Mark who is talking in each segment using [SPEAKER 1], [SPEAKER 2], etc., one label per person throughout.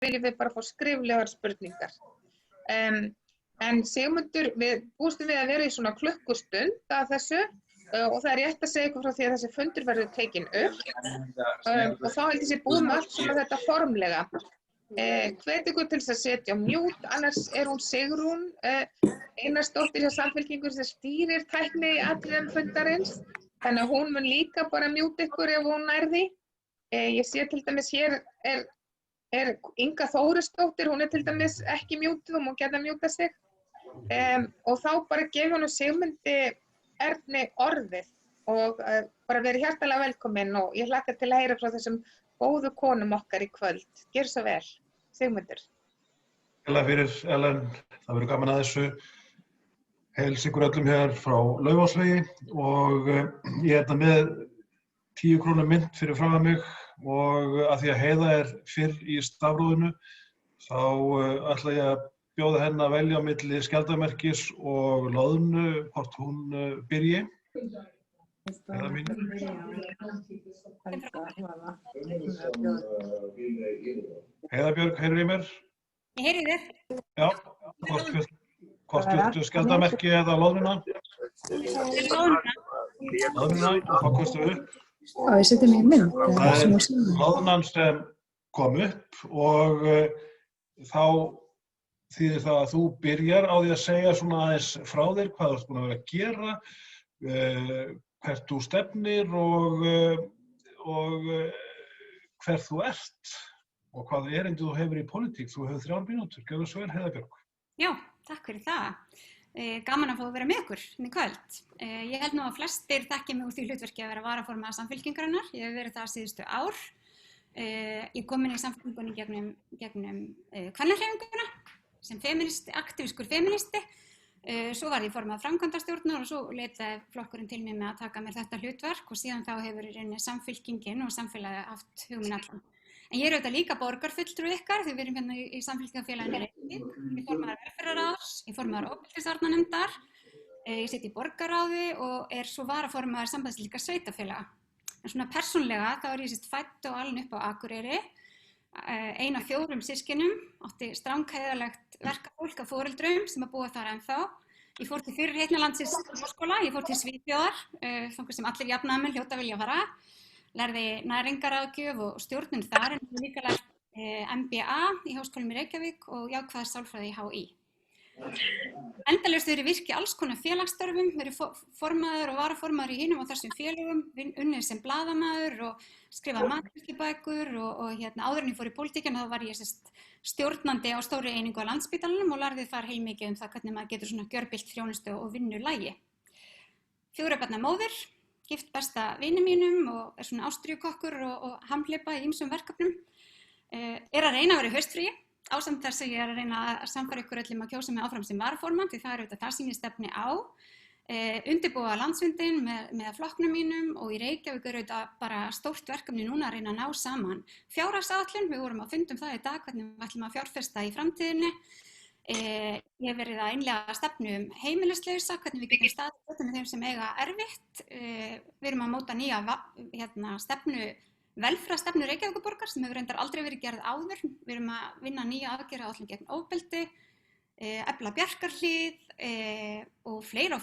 [SPEAKER 1] viljum við bara fá skriflegar spurningar. En Sigmundur, við búumst við að vera í svona klukkustund að þessu og það er rétt að segja ykkur frá því að þessi fundur verður tekinn upp og þá held ég sé búið með allt svona þetta formlega. Hvet ykkur til þess að setja á mute, annars hún Sigrún Einarsdóttir hjá Samfylkingu sem stýrir tækni atriðum fundarins, þannig að hún mun líka bara mute ykkur ef hún nær því. Ég sé til dæmis hér er Inga Þórisdóttir, hún er til dæmis ekki mutuð og má geta mjúta sig og þá bara gefum hún Sigmundi Erni orðið og bara verið hjartanlega velkomin og ég hlakka til að heyra frá þessum góðu konum okkar í kvöld. Gjör svo vel, Sigmundur.
[SPEAKER 2] Fyrir Ellen, það verður gaman að þessu. Heils ykkur öllum hér frá Laufásvegi og ég er með 10 krónu mynt fyrir framan mig og að því að Heiða er fyrr í stafrófinu þá ætla ég að bjóða henni að velja á milli skjaldarmerkis og loðnu hvort hún byrji. Heiða mín. Heiða Björg, heyrðu í mér?
[SPEAKER 3] Ég heyri þér.
[SPEAKER 2] Já, hvort viltu skjaldarmerki eða loðnuna? Loðnuna, og þá kostum við upp.
[SPEAKER 4] Ég seti mig í mynd.
[SPEAKER 2] Það er loðnan sem kom upp og þá þýðir það að þú byrjar á því að segja svona aðeins frá þér hvað þú ert búin að vera að gera, hvert þú stefnir og hver þú ert og hvað erindi þú hefur í pólitík. Þú hefur 3 mínútur. Gjörðu svo vel, Heiða Björg.
[SPEAKER 3] Já, takk fyrir það. Gaman að fá að vera með ykkur í kvöld. Ég held nú að flestir þekki mig úr því hlutverki að vera varaformaður Samfylkingarinnar. Ég hef verið það síðustu ár. Ég kom inn í Samfylkingunni gegnum kvennahreyfinguna sem aktíviskur feministi. Svo var ég formaður framkvæmdastjórnar og svo leitaði flokkurinn til mig með að taka mér þetta hlutverk og síðan þá hefur í rauninni Samfylkingin og samfélagið haft hugminn allan. En ég er auðvitað líka borgarfulltrúi ykkar því við erum hérna í Samfylkingarfélaginu Reykjavík. Ég er formaður velferðarráðs, ég er formaður ofbeldisvarnanefndar, ég sit í borgarráði og er svo varaformaður Sambandslíka sveitarfélaga. En svona persónlega þá er ég fædd og alin upp á Akureyri, ein af 4 systkinum, átti strangheiðarlegt verkafólk af foreldrum sem að búa þar ennþá. Ég fór til fyrirheitna landsins háskóla, ég fór til Svíþjóðar, þangað sem allir jafnaðarmenn hljóta vilja fara. Lærði næringaráðgjöf og stjórnun þar en ég líka lært MBA í Háskólanum í Reykjavík og jákvæða sálfræði í HÍ. Endalaust verið virki alls konar félagsstörfum, verið formaður og varaformaður í hinum og þessum félögum, unnið sem blaðamaður og skrifað matreiðslubækur og áður en ég fór í pólitíkina þá var ég stjórnandi á stóri einingu á Landspítalanum og lærði þar heilmikið það hvernig maður getur svona gjörbylt þjónustu og vinnulagi. 4 barna móðir, gift besta vini mínum og er svona ástríðukokkur og hamhleypa í ýmsum verkefnum. Er að reyna að vera í haustfríi. Ásamt þess að ég er að reyna að sannfæra ykkur öllum að kjósa mig áfram sem varaformann því það er auðvitað það sem ég stefni á. Undirbúa landsfundinn með flokknum mínum og í Reykjavík er auðvitað bara stórt verkefni núna að reyna að ná saman fjárhagsáætlun. Við vorum að funda það í dag hvernig við ætlum að fjárfesta í framtíðinni. Ég hef verið að innleiða stefnu heimilislausa, hvernig við getum staðið með þeim sem eiga erfitt. Við erum að móta nýja velferðarstefnu Reykjavíkurborgar sem hefur reyndar aldrei verið gerð áður. Við erum að vinna nýja aðgerðaáætlun gegn ofbeldi, efla Bjarkarhlíð og fleira.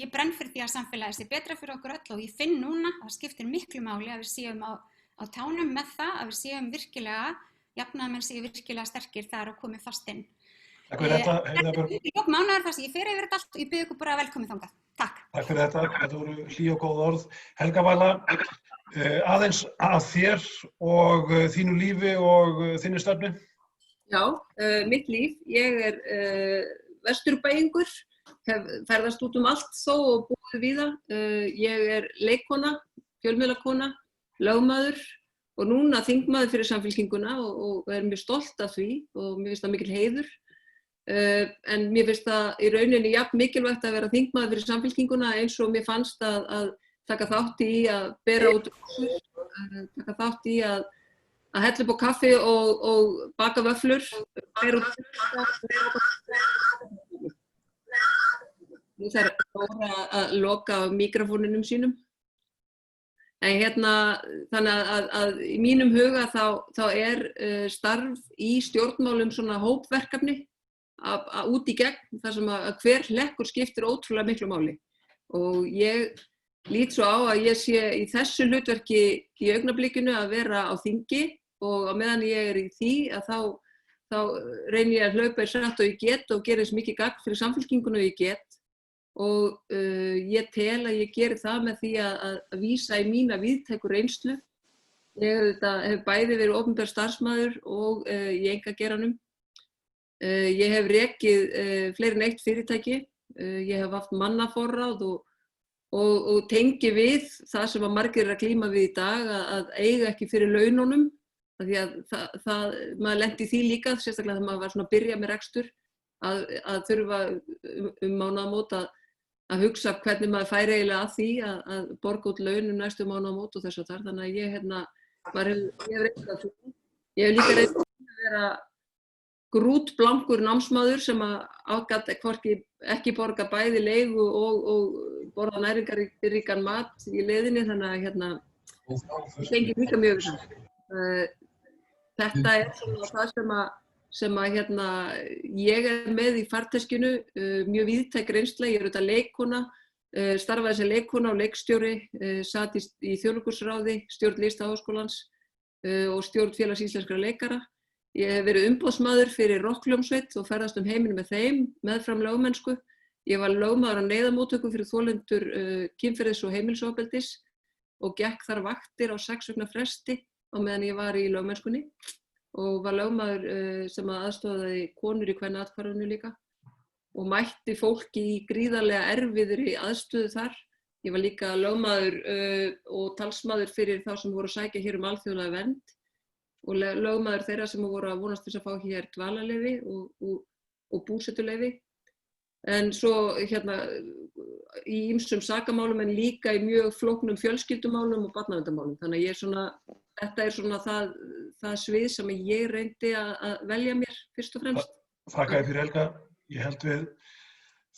[SPEAKER 3] Ég brenn fyrir því að samfélagið sé betra fyrir okkur öll og ég finn núna að það skiptir miklu máli að við séum á tánum með það, að við séum virkilega, jafnaðarmenn séu virkilega sterkir þar og komið fast inn.
[SPEAKER 2] Takk fyrir þetta, Heiða Björg.
[SPEAKER 3] Í lok mánaðar þar sem ég fer yfir þetta allt og ég bið ykkur bara velkomið þangað. Takk.
[SPEAKER 2] Takk fyrir þetta voru hlý og góð orð. Helga Vala, aðeins að þér og þínu lífi og þinni stefnu.
[SPEAKER 5] Já, mitt líf. Ég er vesturbæingur, hef ferðast út allt þó og búið víða. Ég er leikkona, fjölmiðlakona, lögmaður og núna þingmaður fyrir Samfylkinguna og er mjög stolt af því og mér finnst það mikil heiður. En mér finnst það í rauninni jafn mikilvægt að vera þingmaður fyrir Samfylkinguna eins og mér fannst að taka þátt í að bera út taka þátt í að hella upp á kaffi og baka vöfflur. Nú þarf Dóra að loka mikrofóninum sínum. En þannig að í mínum huga þá starf í stjórnmálum svona hópverkefni út í gegn, þar sem að hver hlekkur skiptir ótrúlega miklu máli. Og ég lít svo á að ég sé í þessu hlutverki í augnablikinu að vera á þingi, og á meðan ég í því að þá reyni ég að hlaupa eins hratt og ég get og gera eins mikið gagn fyrir Samfylkinguna og ég get. Og ég tel að ég geri það með því að vísa í mína víðtæku reynslu. Ég hef bæði verið opinber starfsmaður og í einkageiranum. Ég hef rekið fleiri en eitt fyrirtæki. Ég hef haft mannaforráð og tengi við það sem að margir að glíma við í dag, að eiga ekki fyrir laununum. Því að maður lenti því líka, sérstaklega þegar maður var svona að byrja með rekstur, að þurfa mánaðamót að hugsa hvernig maður færi eiginlega að því að borga út laun næstu mánaðamót og þess og þar. Þannig að ég hef reynt að því. Ég hef líka reynt að vera grútblankur námsmaður sem að ekki borga bæði leigu og borða næringaríkan mat í leiðinni, þannig að það tengir líka mjög saman. Þetta svona það sem að ég með í farteskinu, mjög víðtæk reynsla. Ég auðvitað leikkona, starfaði sem leikkona og leikstjóri, sat í Þjóðleikhúsráði, stjórn Listaháskólans og stjórn Félags íslenskra leikara. Ég hef verið umboðsmaður fyrir rokkhljómsveit og ferðast heiminn með þeim, meðfram lögmennsku. Ég var lögmaður á neyðarmóttöku fyrir þolendur kynferðis- og heimilisofbeldis og gekk þar vaktir á 6 vikna fresti á meðan ég var í lögmennskunni. Og var lögmaður sem aðstoðaði konur í kvennaathvarfinu líka og mætti fólki í gríðarlega erfiðri aðstöðu þar. Ég var líka lögmaður og talsmaður fyrir þá sem voru að sækja hér alþjóðlega vernd og lögmaður þeirra sem voru að vonast til að fá hér dvalarleyfi og búsetuleyfi. En svo í ýmsum sakamálum en líka í mjög flóknum fjölskyldumálum og barnaverndarmálum. Þannig að þetta svona það svið sem ég reyndi að velja mér fyrst og fremst.
[SPEAKER 2] Þakka þér fyrir, Helga. Ég held við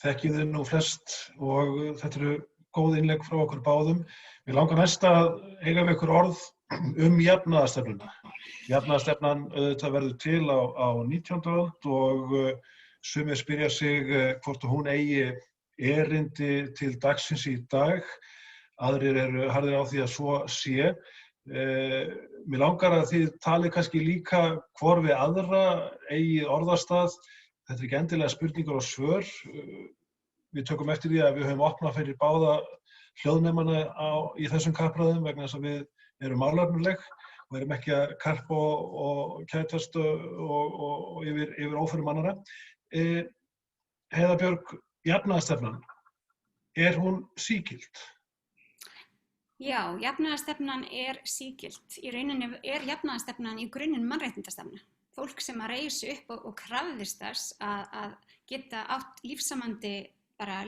[SPEAKER 2] þekkið þið nú flest og þetta eru góð innlegg frá okkur báðum. Við langar næst að eiga við ykkur orð jafnaðarstefnuna. Jafnaðarstefnan auðvitað verður til á 19. öld og sumir spyrja sig hvort hún eigi erindi til dagsins í dag. Aðrir eru harðir á því að svo sé. Mér langar að þið talið kannski líka hvor við aðra eigið orðastað. Þetta er ekki endilega spurningar og svör. Við tökum eftir því að við höfum opnað fyrir báða hljóðnemana í þessum kappræðum vegna þess að við erum málefnaleg og erum ekki að karpa og kætast og yfir ófærum annarra. Heiða Björg, jafnaðarstefnan, hún sígild?
[SPEAKER 3] Já, jafnaðarstefnan sígild. Í rauninni jafnaðarstefnan í grunninn mannréttindastefna. Fólk sem að reis upp og krafðist þess að geta átt lífsamandi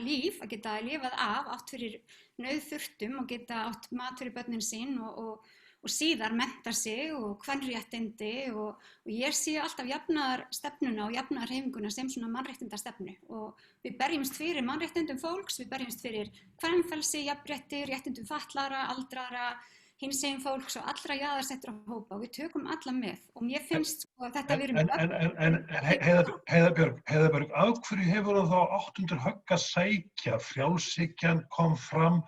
[SPEAKER 3] líf, að geta lifað átt fyrir nauðþurftum og geta átt mat fyrir börnin sín og síðar mennta sig og kvenréttindi og ég sé alltaf jafnaðarstefnuna og jafnaðarhreyfinguna sem svona mannréttindastefnu og við berjumst fyrir mannréttindum fólks, við berjumst fyrir kvenfrelsi, jafnrétti, réttindum fatlaðra, aldraðra, hinsegin fólks og allra jaðarsettra hópa og við tökum alla með og mér finnst að þetta
[SPEAKER 2] Heiða Björg, af hverju hefur það þá átt undir högg að sækja? Frjálshyggjan kom fram,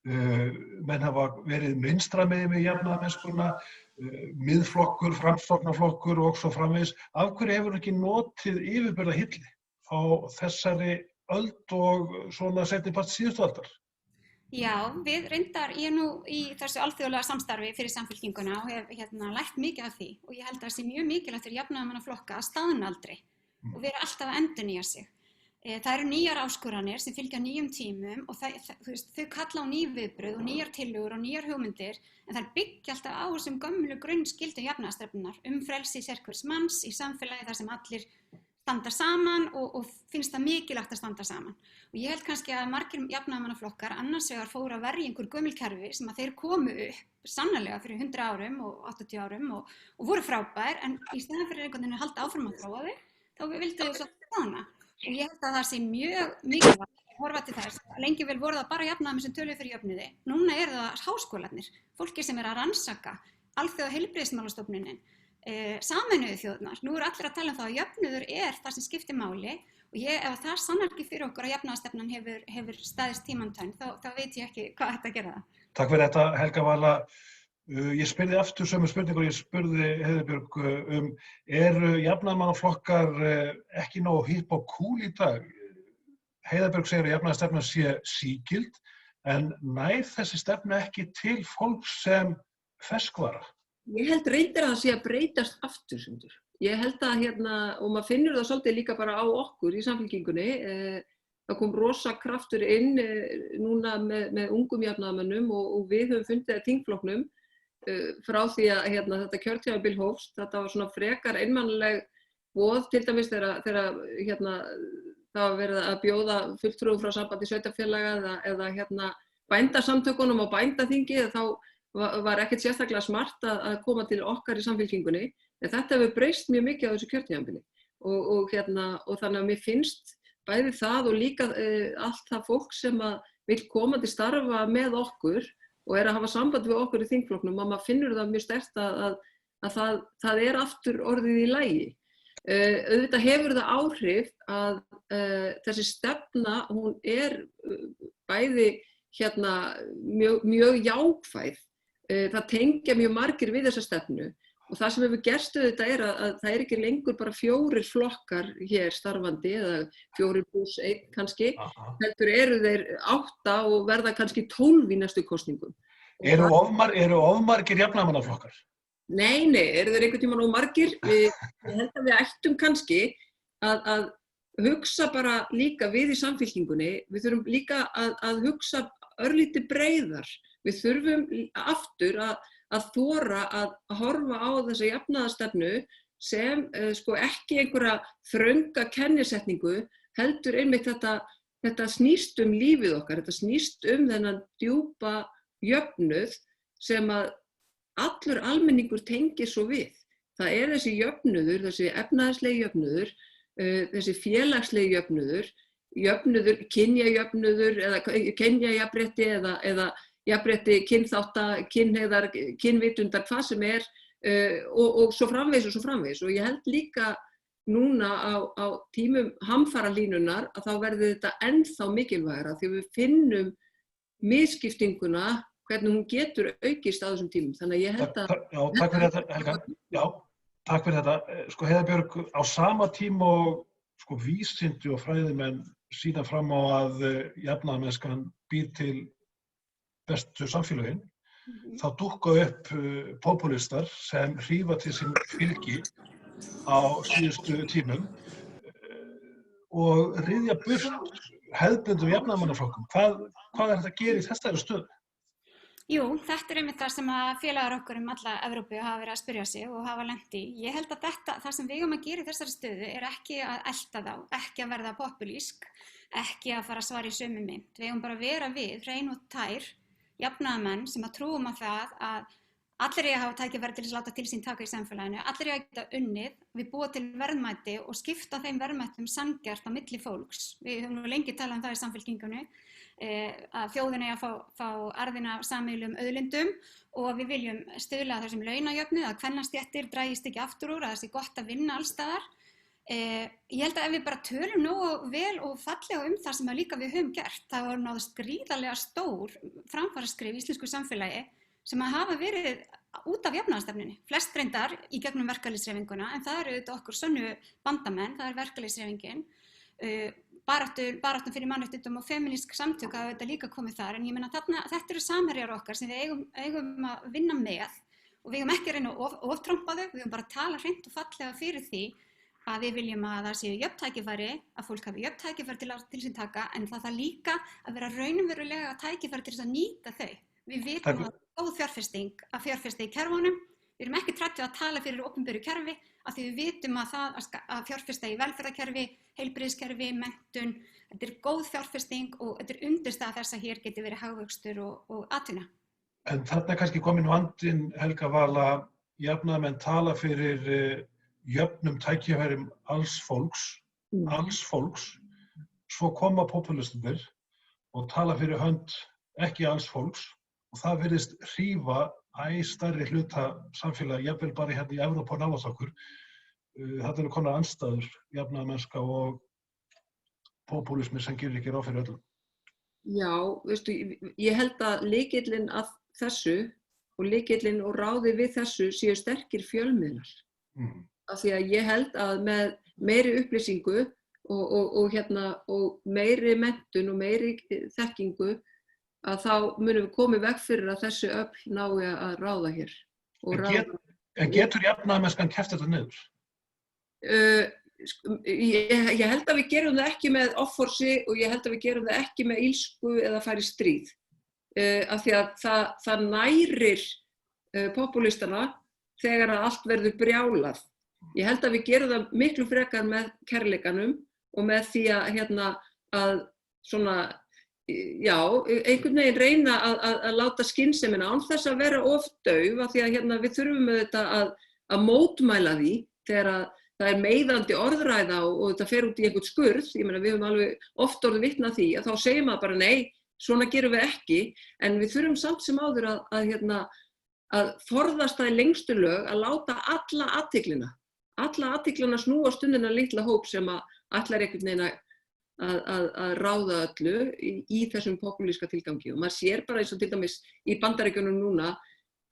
[SPEAKER 2] menn hafa verið vinstra megin við jafnaðarmennskuna, miðflokkur, framsóknarflokkur og svo framvegis. Af hverju hefur ekki notið yfirburðahylli á þessari öld og svona seinni part síðustu aldar?
[SPEAKER 3] Já, við reyndar, ég nú í þessu alþjóðlega samstarfi fyrir Samfylkinguna og hef lært mikið af því og ég held að það sé mjög mikilvægt fyrir jafnaðarmannaflokka að staðna aldrei og vera alltaf að endurnýja sig. Það eru nýjar áskoranir sem fylgja nýjum tímum og þau kalla á ný viðbrögð og nýjar tillögur og nýjar hugmyndir en þær byggja alltaf á þessum gömlu grunnskildum jafnaðarstefnunnar frelsi sérhvers manns í samfélagi þar sem allir standa saman og finnst það mikilvægt að standa saman. Og ég held kannski að margir jafnaðarmannaflokkar annars vegar fóru að verja einhver gömul kerfi sem að þeir komu upp sannarlega fyrir 100 árum og 80 árum og voru frábær en í staðinn fyrir einhvern veginn að halda áfram að þróa þau, þá vildu þau svo þána. Og ég held að það sé mjög mikilvægt horfa til þess, lengi vel voru það bara jafnaðarmenn sem töluðu fyrir jöfnuði. Núna eru það háskólarnir, fólki sem að rannsaka, alþjóða heilbrigðismálastofnunin, Sameinuðu þjóðirnar. Nú eru allir að tala um það að jöfnuður það sem skiptir máli og ef það sannar ekki fyrir okkur að jafnaðarstefnan hefur staðist tímann tönn, þá veit ég ekki hvað ætti að gera það.
[SPEAKER 2] Takk fyrir þetta, Helga Vala. Ég spurði aftur sömu spurningu og ég spurði Heiðbjörg eru jafnaðarmannaflokkar ekki nógu hipp og cool í dag? Heiðbjörg segir að jafnaðarstefnan sé sígild, en nær þessi stefna ekki til fólks sem ferskvara?
[SPEAKER 5] Ég held reyndar að það sé að breytast aftur, sundur. Ég held að og maður finnur það svolítið líka bara á okkur í Samfylkingunni, það kom rosa kraftur inn núna með ungum jafnaðarmönnum og við höfum fundið að þingflokknum frá því að þetta kjörtímabil hófst. Þetta var svona frekar einmannaleg boð, til dæmis þegar það var verið að bjóða fulltrúum frá sambandi sveitarfélaga eða bændasamtökunum og bændaþingi, þá var ekkert sérstaklega smart að koma til okkar í Samfylkingunni, en þetta hefur breyst mjög mikið á þessu kjörtímabili og þannig að mér finnst bæði það og líka allt það fólk sem vill koma til starfa með okkur og að hafa samband við okkur í þingflokknum, að maður finnur það mjög sterkt að það aftur orðið í lagi. Auðvitað hefur það áhrif að þessi stefna, hún bæði mjög jákvæð. Það tengja mjög margir við þessa stefnu og það sem hefur gerst auðvitað að það ekki lengur bara 4 flokkar hér starfandi eða 4+1 kannski, heldur eru þeir 8 og verða kannski 12 í næstu kosningum.
[SPEAKER 2] Eru ofmargir jafnaðarmannaflokkar?
[SPEAKER 5] Nei, eru þeir einhvern tímann ofmargir? Ég held að við ættum kannski að hugsa bara líka við í Samfylkingunni, við þurfum líka að hugsa örlítið breiðar. Við þurfum aftur að þora að horfa á þessa jafnaðarstefnu sem ekki einhverja þrönga kennisetningu, heldur einmitt þetta snýst lífið okkar, þetta snýst þennan djúpa jöfnuð sem að allur almenningur tengir svo við. Það þessi jöfnuður, þessi efnahagslegi jöfnuður, þessi félagslegi jöfnuður, kynjajöfnuður eða kynjajafnrétti eða jafnrétti kynþátta, kynhneigðar, kynvitundar, hvað sem og svo framvegis og svo framvegis. Og ég held líka núna á tímum hamfaralínunar að þá verði þetta ennþá mikilvægara því við finnum misskiptinguna, hvernig hún getur aukist á þessum tímum. Þannig að ég held að...
[SPEAKER 2] Já, takk fyrir þetta, Helga. Já, takk fyrir þetta. Heiðbjörg, á sama tíma og vísindi og fræðimenn sýna fram á að jafnaðarmennskan býr til bestu samfélögin, þá dúkka upp popúlistar sem hrífa til sín fylgi á síðustu tímum og ryðja burt hefðbundum jafnaðarmannaflokkum. Hvað þetta að gera í þessari stöðu?
[SPEAKER 3] Jú, þetta einmitt það sem að félagar okkur alla Evrópu hafa verið að spyrja sig og hafa lent í. Ég held að það sem við að gera í þessari stöðu ekki að elta þá, ekki að verða populísk, ekki að fara að svara í sömu mynt. Við bara vera við, hrein og tær, jafnaðarmenn sem að trúum á það að allir að hafa tækifæri til að láta til sín taka í samfélaginu, allir að geta unnið, við búa til verðmæti og skipta þeim verðmætum sanngjarnt á milli fólks. Við höfum nú lengi talað um það í Samfylkingunni, að þjóðin að fá arðina af sameiginlegum auðlindum og við viljum stuðla að þessum launajöfnuði, að kvennastéttir dragist ekki aftur úr, að það sé gott að vinna alls staðar. Ég held að ef við bara tölum nógu vel og fallega það sem líka við höfum gert, það var náðust gríðarlega stór framfaraskref í íslensku samfélagi sem að hafa verið út af jafnaðarstefnunni. Flest reyndar í gegnum verkalýðshreyfinguna, en það eru auðvitað okkur sönnu bandamenn, það verkalýðshreyfingin. Baráttan fyrir mannréttindum og femínísk samtök hafa þetta líka komið þar, en ég meina þetta eru samherjar okkar sem við eigum að vinna með og við eigum ekki að reyna að oftrompa þau, við eigum bara að tala hreint og fallega fyrir því að við viljum að það séu jöfn tækifæri, að fólk hafi jöfn tækifæri til sín taka, en það þarf líka að vera raunverulega tækifæri til þess að nýta þau. Við vitum að góð fjárfesting að fjárfesta í kerfunum, við erum ekki trættu að tala fyrir opinberu kerfi, af því við vitum að það að fjárfesta í velferðarkerfi, heilbrigðiskerfi, menntun, þetta góð fjárfesting og þetta undirstaða þess að hér geti verið hagvöxtur og atvinna.
[SPEAKER 2] En þarna kannski komin vandinn, Helga Vala, jafnaðarmenn tala fyrir jöfnum tækifærum alls fólks, svo koma populistarnir og tala fyrir hönd ekki alls fólks og það virðist hrífa æ stærri hluta samfélagi, jafnvel bara hérna í Evrópu og nálægt okkur. Þarna eru konar andstæður, jafnaðarmennska og popúlismi sem gerir ekki ráð fyrir öllum.
[SPEAKER 5] Já, veistu, ég held að lykillinn að þessu og lykillinn og ráðið við þessu séu sterkir fjölmiðlar. Af því að ég held að með meiri upplýsingu og meiri menntun og meiri þekkingu að þá munum við koma í veg fyrir að þessi öfl nái að ráða hér.
[SPEAKER 2] En getur jafnaðarmennskan keppt þetta niður?
[SPEAKER 5] Ég held að við gerum það ekki með offorsi og ég held að við gerum það ekki með illsku eða fari stríð. Af því að það nærir popúlistana þegar að allt verður brjálað. Ég held að við gerum það miklu frekar með kærleikanum og með því að svona, já, einhvern veginn reyna að láta skynsemina án þess að vera of dauf, af því að við þurfum auðvitað að mótmæla því þegar að það er meiðandi orðræða og þetta fer út í einhvern skurð. Ég meina, við höfum alveg oft orðið vitni að því að þá segir maður bara nei, svona gerum við ekki, en við þurfum samt sem áður að forðast það í lengstu lög að láta alla athyglina snúa stundina litla hóp sem að ætlar einhvern veginn að ráða öllu í þessum popúlíska tilgangi. Og maður sér bara eins og til dæmis í Bandaríkjunum núna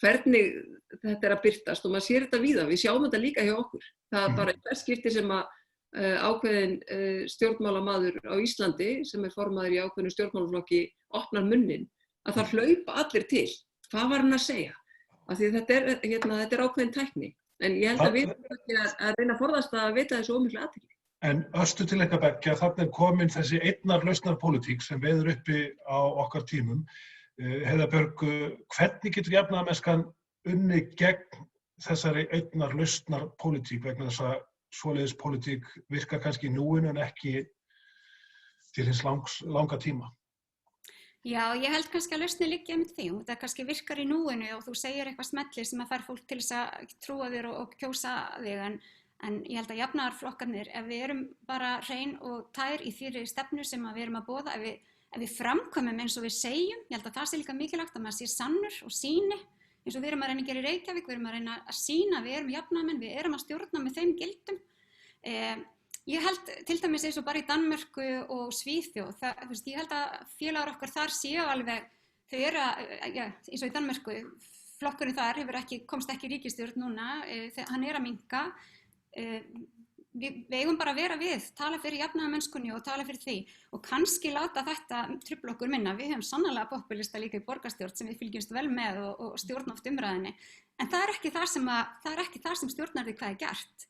[SPEAKER 5] hvernig þetta er að birtast og maður sér þetta víða. Við sjáum þetta líka hjá okkur. Það er bara í hvert skipti sem að ákveðin stjórnmálamaður á Íslandi sem er formaður í ákveðinu stjórnmálaflokki opnar munnin, að það hlaupa allir til. Hvað var hann að segja? Af því þetta er ákveðin tækni. En ég held að við erum ekki að reyna að forðast að veita þessu ómiklu athygli.
[SPEAKER 2] En östu til eitthvað beggja, þarna er komin þessi einnar lausnarpólitík sem veður uppi á okkar tímum. Heiða Björg, hvernig getur jafnaðarmennskan unnið gegn þessari einnar lausnarpólitík vegna þess að svoleiðis pólitík virkar kannski í núinu en ekki til hins langa tíma?
[SPEAKER 3] Já, ég held kannski að lausnin liggi einmitt því. Það kannski virkar í núinu og þú segir eitthvað smelli sem að fær fólk til þess að trúa þér og kjósa þig, en ég held að jafnaðarflokkarnir, ef við erum bara hrein og tær í þeirri stefnu sem að við erum að boða, ef við framkvæmum eins og við segjum, ég held að það sé líka mikilvægt að maður sé sannur og sýni, eins og við erum að reyna að gera í Reykjavík, við erum að reyna að sýna, við erum jafnaðarmenn, við erum að stjórna með þeim gildum. Ég held til dæmis eins og bara í Danmörku og Svíþjóð, ég held að félagar okkar þar séu alveg, þau eru eins og í Danmörku, flokkurinn þar komst ekki í ríkisstjórn núna, hann er að minnka. Við eigum bara að vera við, tala fyrir jafnaðarmennskunni og tala fyrir því og kannski láta þetta trufla okkur minna. Við höfum sannarlega populista líka í borgarstjórn sem við fylgjumst vel með og stjórna oft umræðinni. En það er ekki það sem stjórnar því hvað er gert.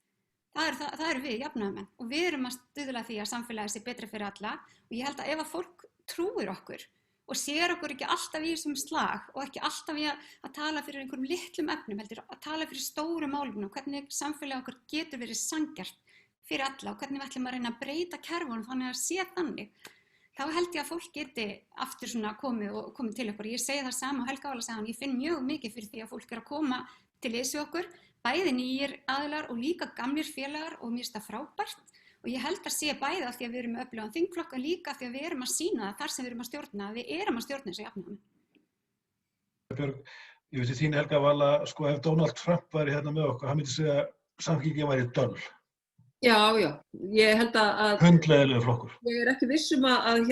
[SPEAKER 3] Það eru við jafnaðarmenn og við erum að stuðla því að samfélagið sé betra fyrir alla og ég held að ef að fólk trúir okkur og sér okkur ekki alltaf í þessum slag og ekki alltaf í að tala fyrir einhverjum litlum efnum, heldur að tala fyrir stóru málefnum og hvernig samfélagið okkur getur verið sanngjarnt fyrir alla og hvernig við ætlum að reyna að breyta kerfunum þannig að sé þannig, þá held ég að fólk geti aftur svona komið til okkur. Ég segi það sama og Helga Vala sagði, ég finn mjög mikið fyrir því að fólk er að koma til liðs við okkur, bæði nýjir aðilar og líka gamlir félagar og mér finnst það frábært og ég held að sé bæði af því að við erum með öflugan þingflokk en líka af því að við erum að sýna það þar sem við erum að stjórna, við erum að stjórna þessu jafnaðarmenn.
[SPEAKER 2] Björg, ég veit þín Helga Vala, sko ef Donald Trump væri hérna með okkur, hann myndi segja að Samfylkingin væri döll.
[SPEAKER 5] Já, ég held að
[SPEAKER 2] hundleiðilegur flokkur.
[SPEAKER 5] Ég er ekki viss að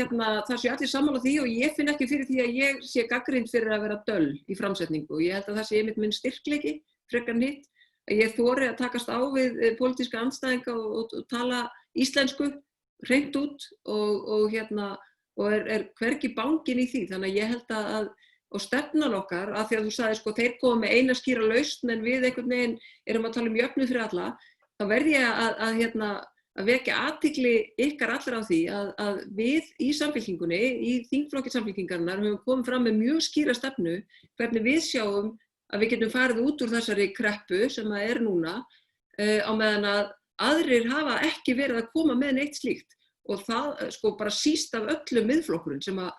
[SPEAKER 5] það sé allir sammála því og ég finn ekki fyrir því að ég sé gagnrýnd fyrir að vera döll í framsetningu. Ég held að það sé einmitt minn styrkleiki, frekar en hitt, að ég þori að takast á við pólitíska andstæðinga og tala íslensku hreint út og er hvergi bangin í því. Þannig að ég held að og stefnan okkar, af því að þú sagði sko þeir koma með eina skýra lausn en við einhvern veginn erum að tala um jöfnuð fyrir alla, þá verð ég að vekja athygli ykkar allra á því að við í Samfylkingunni, í þingflokki Samfylkingarinnar, höfum komið fram með mjög skýra stefnu hvernig við sjáum að við getum farið út úr þessari kreppu sem það er núna á meðan að aðrir hafa ekki verið að koma með neitt slíkt og það sko bara síst af öllum miðflokkurinn sem að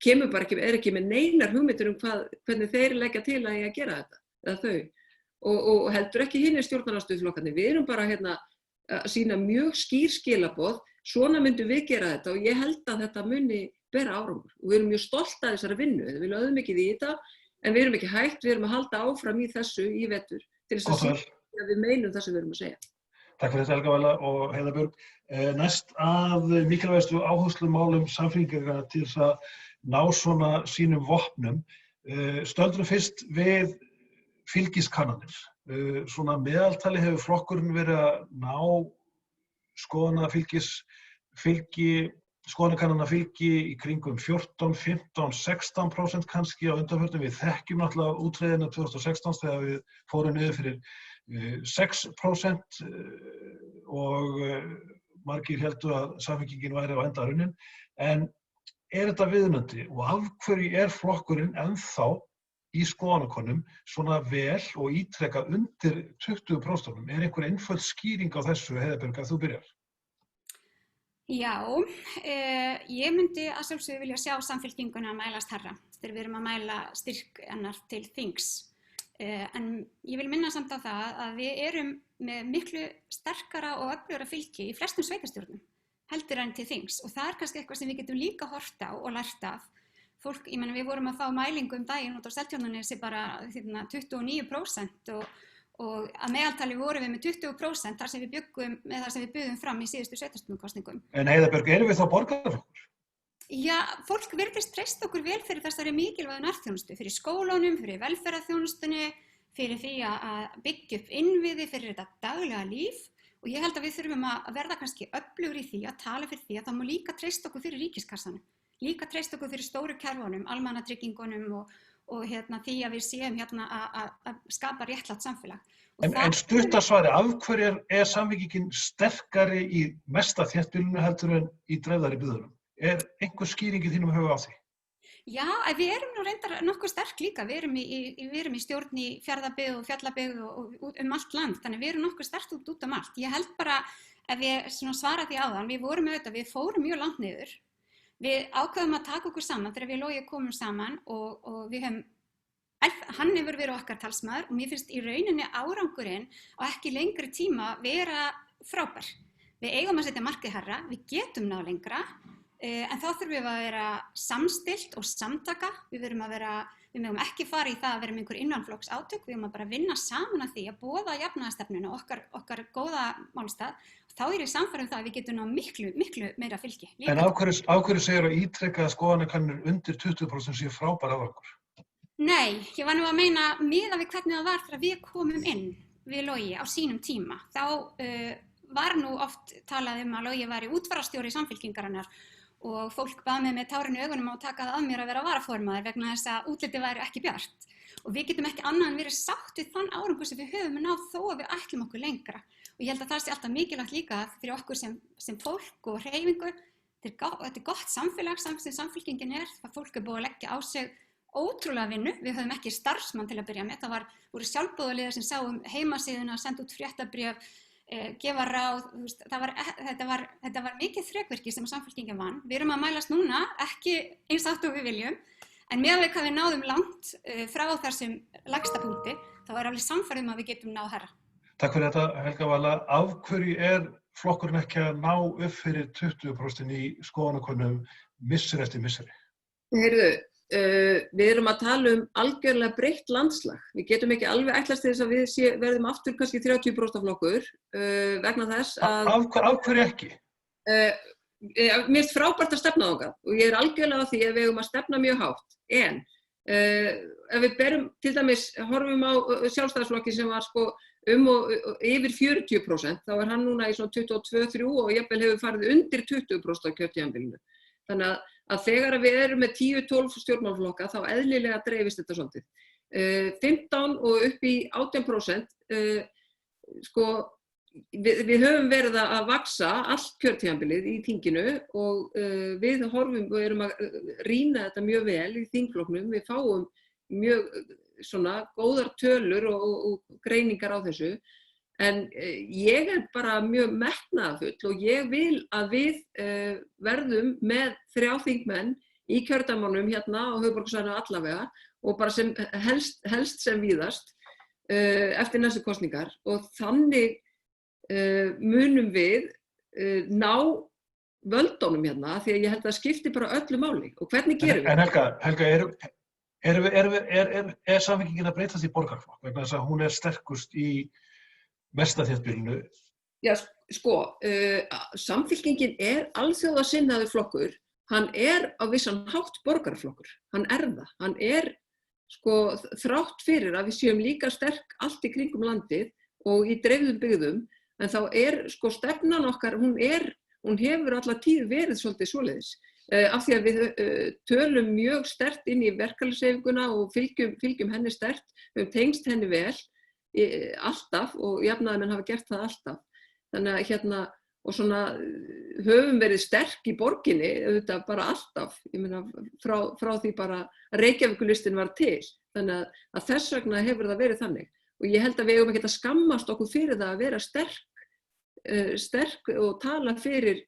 [SPEAKER 5] kemur bara ekki með neinar hugmyndir hvernig þeir leggja til að ég að gera þetta, eða þau. Og heldur ekki hinir stjórnarandstöðuflokkarnir. Við erum bara að sýna mjög skýr skilaboð Svona myndum við gera þetta og ég held að þetta muni bera árangur. Og við erum mjög stolt af þessari vinnu. Við lögðum mikið í þetta, en við erum ekki hægt, við erum að halda áfram í þessu í vetur til þess að sýna að við meinum það sem við erum að segja.
[SPEAKER 2] Takk fyrir þetta, Helga Vala og Heiða Björg. Næst að mikilvægustu áherslumálum Samfylkingarinnar til þess að ná svona sínum vopnum. Stöldrum fyrst við fylgiskannanir. Svona meðaltali hefur flokkurinn verið að ná skoðanakannana fylgi í kringum 14, 15, 16% kannski á undanförnum. Við þekkjum náttúrulega útreiðina 2016 þegar við fórum niður fyrir 6% og margir heldur að Samfylkingin væri á enda runnin. En þetta viðunandi og af hverju flokkurinn ennþá í skoðanakönnum svona vel og ítrekað undir 20%? Einhver einföld skýring á þessu, Heiða Björg, að þú byrjar?
[SPEAKER 3] Já, ég myndi að sjálfsögðu vilja sjá Samfylkinguna mælast hærra þegar við erum að mæla styrk hennar til þings. En ég vil minna samt á það að við erum með miklu sterkara og öflugra fylgi í flestum sveitarstjórnum heldur en til þings og það kannski eitthvað sem við getum líka horft á og lært af. Fólk, ég meina við vorum að fá mælingu daginn út á Seltjarnarnesi bara 29% og að meðaltali vorum við með 20% þar sem við bjuggum með það sem við buðum fram í síðustu sveitarstjórnarkosningum. En
[SPEAKER 2] Heiða Björg, erum við þá borgaraflokkur?
[SPEAKER 3] Já, fólk virðist treysta okkur vel fyrir þessari mikilvægu nærþjónustu, fyrir skólunum, fyrir velferðarþjónustunni, fyrir því að byggja upp innviði fyrir þetta daglega líf og ég held að við þurfum að verða kannski öflugri í því að tala fyrir því að það má líka treysta okkur fyrir ríkiskassanum, líka treysta okkur fyrir stóru kerfunum, almannatryggingunum og því að við séum að skapa réttlátt samfélag.
[SPEAKER 2] En stuttasvari, af hverju Samfylkingin sterkari í mesta þéttbýlinu heldur en í dreifðari byggðunum? Einhver skýring í þínum huga á því?
[SPEAKER 3] Já, við erum nú reyndar nokkuð sterk líka. Við erum í stjórn í Fjarðabyggð og Fjallabyggð og allt land, þannig við erum nokkuð sterkt út allt. Ég held bara, ef ég svara því áðan, við fórum mjög langt niður. Við ákveðum að taka okkur saman þegar við Logi komum saman og hann hefur verið okkar talsmaður og mér finnst í rauninni árangurinn á ekki lengri tíma vera frábær. Við eigum að setja markið hærra, við getum náð lengra. En þá þurfum við að vera samstillt og samtaka. Við megum ekki fara í það að vera með einhver innanflokks átök. Við megum bara vinna saman að því að boða jafnaðarstefnuna okkar góða málstað. Þá ég sannfærð það að við getum náð miklu meira fylgi.
[SPEAKER 2] En á hverju segir að ítrekkaða skoðanakannir undir 20% sé frábær árangur?
[SPEAKER 3] Nei, ég var nú að meina miðað við hvernig það var þegar við komum inn við Logi á sínum tíma. Þá var nú oft talað að Logi væri útfararstjóri Samfylkingarinnar og fólk bað mig með tárin í augunum að taka það af mér að vera varaformaður vegna þess að útlitið væri ekki bjart. Og við getum ekki annað en verið sátt við þann árangur sem við höfum náð þó að við ætlum okkur lengra. Og ég held að það sé alltaf mikilvægt líka fyrir okkur sem fólk og hreyfingu. Þetta gott samfélag sem Samfylkingin það fólk búið að leggja á sig ótrúlega vinnu. Við höfum ekki starfsmann til að byrja með. Það voru sjálfboðaliðar sem sáum heimasíðuna, senda út fréttabréf, gefa ráð, þetta var mikið þrekvirki sem Samfylkingin vann. Við erum að mælast núna, ekki eins átt og við viljum, en með hvað við náðum langt frá þessum lægsta punkti, þá alveg sannfærð að við getum náð hærra.
[SPEAKER 2] Takk fyrir þetta, Helga Vala. Af hverju flokkurinn ekki að ná upp fyrir 20% í skoðanakönnum misseri eftir misseri?
[SPEAKER 5] Heyrðu, við erum að tala algjörlega breytt landslag. Við getum ekki alveg ætlast til þess að við verðum aftur kannski 30% flokkur vegna þess að...
[SPEAKER 2] Af hverju ekki?
[SPEAKER 5] Mér finnst frábært að stefna þangað og ég algjörlega á því að við eigum að stefna mjög hátt. En ef við til dæmis horfum á Sjálfstæðisflokki sem var og yfir 40%, þá hann núna í svona 22-23 og jafnvel hefur farið undir 20% á kjörtímabilinu. Þannig að þegar við erum með 10-12 stjórnmálaflokka þá eðlilega dreifist þetta svolítið. 15 og upp í 18%, við höfum verið að vaxa allt kjörtímabilið í þinginu og við horfum og erum að rýna þetta mjög vel í þingflokknum. Við fáum mjög svona góðar tölur og greiningar á þessu. En ég bara mjög metnaðarfull og ég vil að við verðum með 3 þingmenn í kjördæmunum hérna á höfuðborgarsvæðinu allavega og bara sem helst sem víðast eftir næstu kosningar og þannig munum við ná völdunum hérna, því að ég held að það skipti bara öllu máli. Og hvernig gerum við?
[SPEAKER 2] En Helga, er Samfylkingin að breytast í borgarflokk vegna þess að hún er sterkust í vestaþéttbýlinu?
[SPEAKER 5] Já, sko, Samfylkingin er alþjóðasinnaður flokkur. Hann er á vissan hátt borgarflokkur. Hann er það. Hann er, sko, þrátt fyrir að við séum líka sterk allt í kringum landið og í dreifðum byggðum, en þá er, sko, stefnan okkar, hún hefur alla tíð verið svolítið svoleiðis. Af því að við tölum mjög sterkt inn í verkalýðshreyfinguna og fylgjum henni sterkt, við höfum tengst henni vel alltaf og jafnaðarmenn hafa gert það alltaf. Þannig að og svona höfum verið sterk í borginni, auðvitað bara alltaf, ég meina frá því bara Reykjavíkurlistinn var til, þannig að þess vegna hefur það verið þannig. Og ég held að við eigum ekki að skammast okkur fyrir það að vera sterk og tala fyrir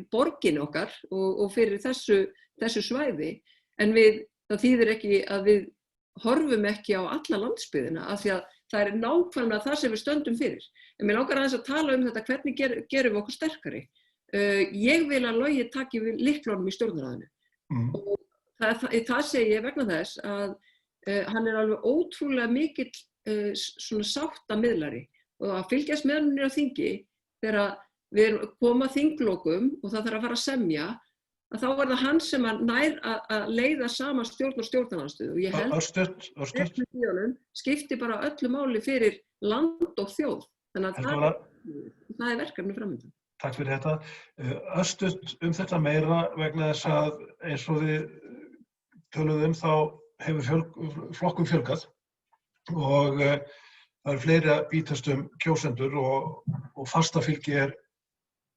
[SPEAKER 5] borginu okkar og fyrir þessu svæði, en það þýðir ekki að við horfum ekki á alla landsbyggðina af því að það er nákvæmlega það sem við stöndum fyrir. En mér langar aðeins að tala um þetta, hvernig gerum við okkur sterkari. Ég vil að Logi taki við lyklunum í stjórnarráðinu. Og það segi ég vegna þess að hann er alveg ótrúlega mikill svona sáttamiðlari og að fylgjast með henni á þingi þegar við erum koma þinglokum og það þarf að fara að semja, að þá er það hann sem nær að leiða saman stjórn og stjórnarandstöðu. Og ég held að skipti bara öllu máli fyrir land og þjóð. Þannig að það er verkefni framöndan.
[SPEAKER 2] Takk fyrir þetta. Örstutt þetta meira vegna þess að eins og við töluðum þá hefur flokkum fjölgað og það eru fleiri að bítast kjósendur og fastafylgi er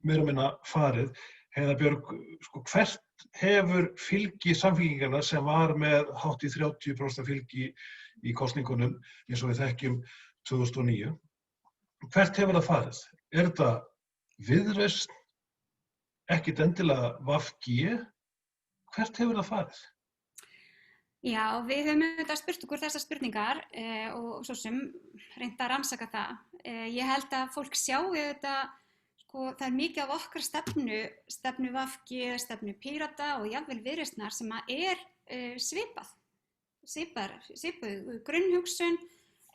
[SPEAKER 2] meira og minna farið. Heiða Björg, sko, hvert hefur fylgi Samfylkingarinnar sem var með hátt í 30% fylgi í kosningunum eins og við þekkjum 2009. Hvert hefur það farið? Er þetta Viðreisn, ekkert endilega VG? Hvert hefur það farið?
[SPEAKER 3] Já, við höfum auðvitað spurt okkur þessar spurningar og svo sem reynda að rannsaka það. Ég held að fólk sjáu auðvitað, sko, það er mikið af okkar stefnu VG, stefnu Pírata og jafnvel Viðreisnar sem er svipuð grunnhugsun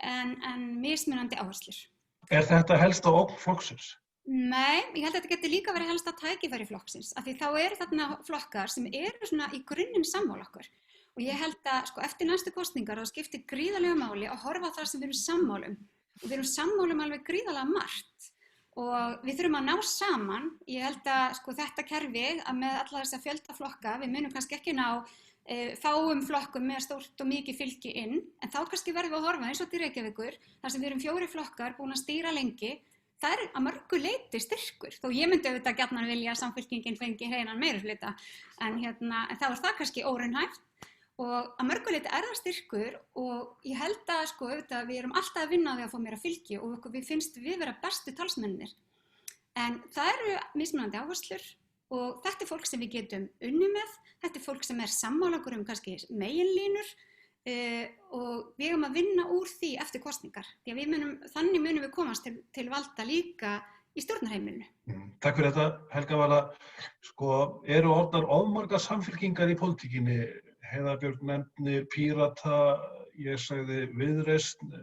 [SPEAKER 3] en mismunandi áherslur.
[SPEAKER 2] Er þetta helsta ógn flokksins?
[SPEAKER 3] Nei, ég held að þetta getur líka verið helsta tækifæri flokksins, af því þá eru þarna flokkar sem eru svona í grunninn sammála okkur. Og ég held að, sko, eftir næstu kosningar þá skiptir gríðarlega máli að horfa á það sem við erum sammála um. Og við erum sammála um alveg gríðarlega margt. Og við þurfum að ná saman. Ég held að, sko, þetta kerfi að með alla þessa fjöldaflokka, við munum kannski ekki ná fáum flokkum með stórt og mikið fylgi inn, en þá kannski verðum við að horfa eins og til Reykjavíkur, þar sem við erum 4 flokkar búin að stýra lengi. Það er að mörgu leyti styrkur, þó ég myndi auðvitað gjarnan vilja að Samfylkingin fengi hreinan meirihluta, en þá er það kannski óraunhæft og að mörgu leyti er það styrkur og ég held að, sko, auðvitað við erum alltaf að vinna á því að fá meira fylgi og við finnst við vera bestu talsmennir. En það eru mismunandi áherslur og þetta er fólk sem við getum unnið með, þetta er fólk sem er sammála okkur kannski meginlínur og við erum að vinna úr því eftir kosningar. Því að þannig munum við komast til valda líka í stjórnarheimilinu.
[SPEAKER 2] Takk fyrir þetta, Helga Vala. Sko, eru orðnar ofmargar samfylkingar í pólitíkinni? Heiða Björg nefndi Pírata, ég sagði Viðreisn.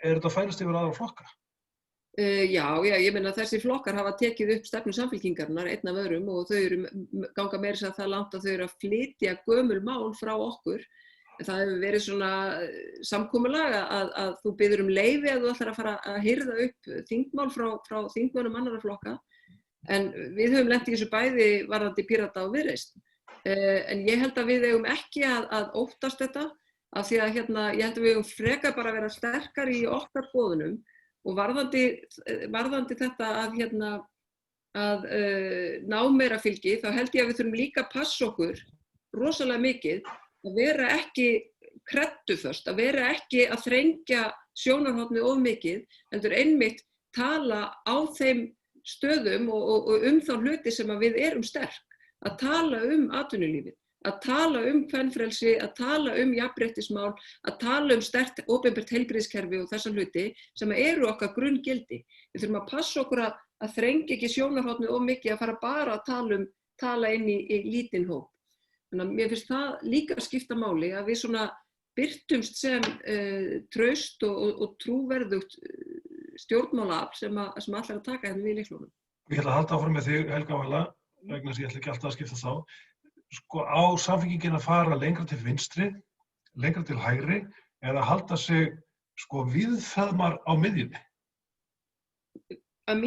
[SPEAKER 2] Er þetta færist yfir aðra flokka?
[SPEAKER 5] Já, ég meina þessi flokkar hafa tekið upp stefnu Samfylkingarinnar einn af öðrum og þau ganga meira sér það langt að þau eru að flytja gömul mál frá okkur. Það hefur verið svona samkomulag að þú biður leyfi að þú ætlar að fara að hirða upp þingmál frá þingmönnum annarra flokka. En við höfum lent í þessu bæði varðandi Pírata og Viðreisn. En ég held að við eigum ekki að óttast þetta af því að ég held að við eigum frekar bara að vera sterkar í okkar skoðunum. Og varðandi þetta að ná meira fylgi, þá held ég að við þurfum líka að passa okkur rosalega mikið að vera ekki kredduföst, að vera ekki að þrengja sjónarhornið of mikið, heldur einmitt tala á þeim stöðum og þá hluti sem að við erum sterk, að tala atvinnulífið, að tala kvenfrelsi, að tala jafnréttismál, að tala sterkt opinbert heilbrigðiskerfi og þessa hluti sem eru okkar grunngildi. Við þurfum að passa okkur að þrengja ekki sjónarhornið of mikið að fara bara að tala inn í lítinn hóp. Þannig að mér finnst það líka skipta máli að við svona birtumst sem traust og trúverðugt stjórnmálaafl sem allar að taka hérna við lyklunum.
[SPEAKER 2] Ég ætla að halda áfram með þig, Helga Vala, vegna þess að ég ætla ekki alltaf að skipta þá. Sko á Samfylkingin að fara lengra til vinstri, lengra til hægri, eða halda sig sko víðfeðmar á miðjunni?
[SPEAKER 5] Að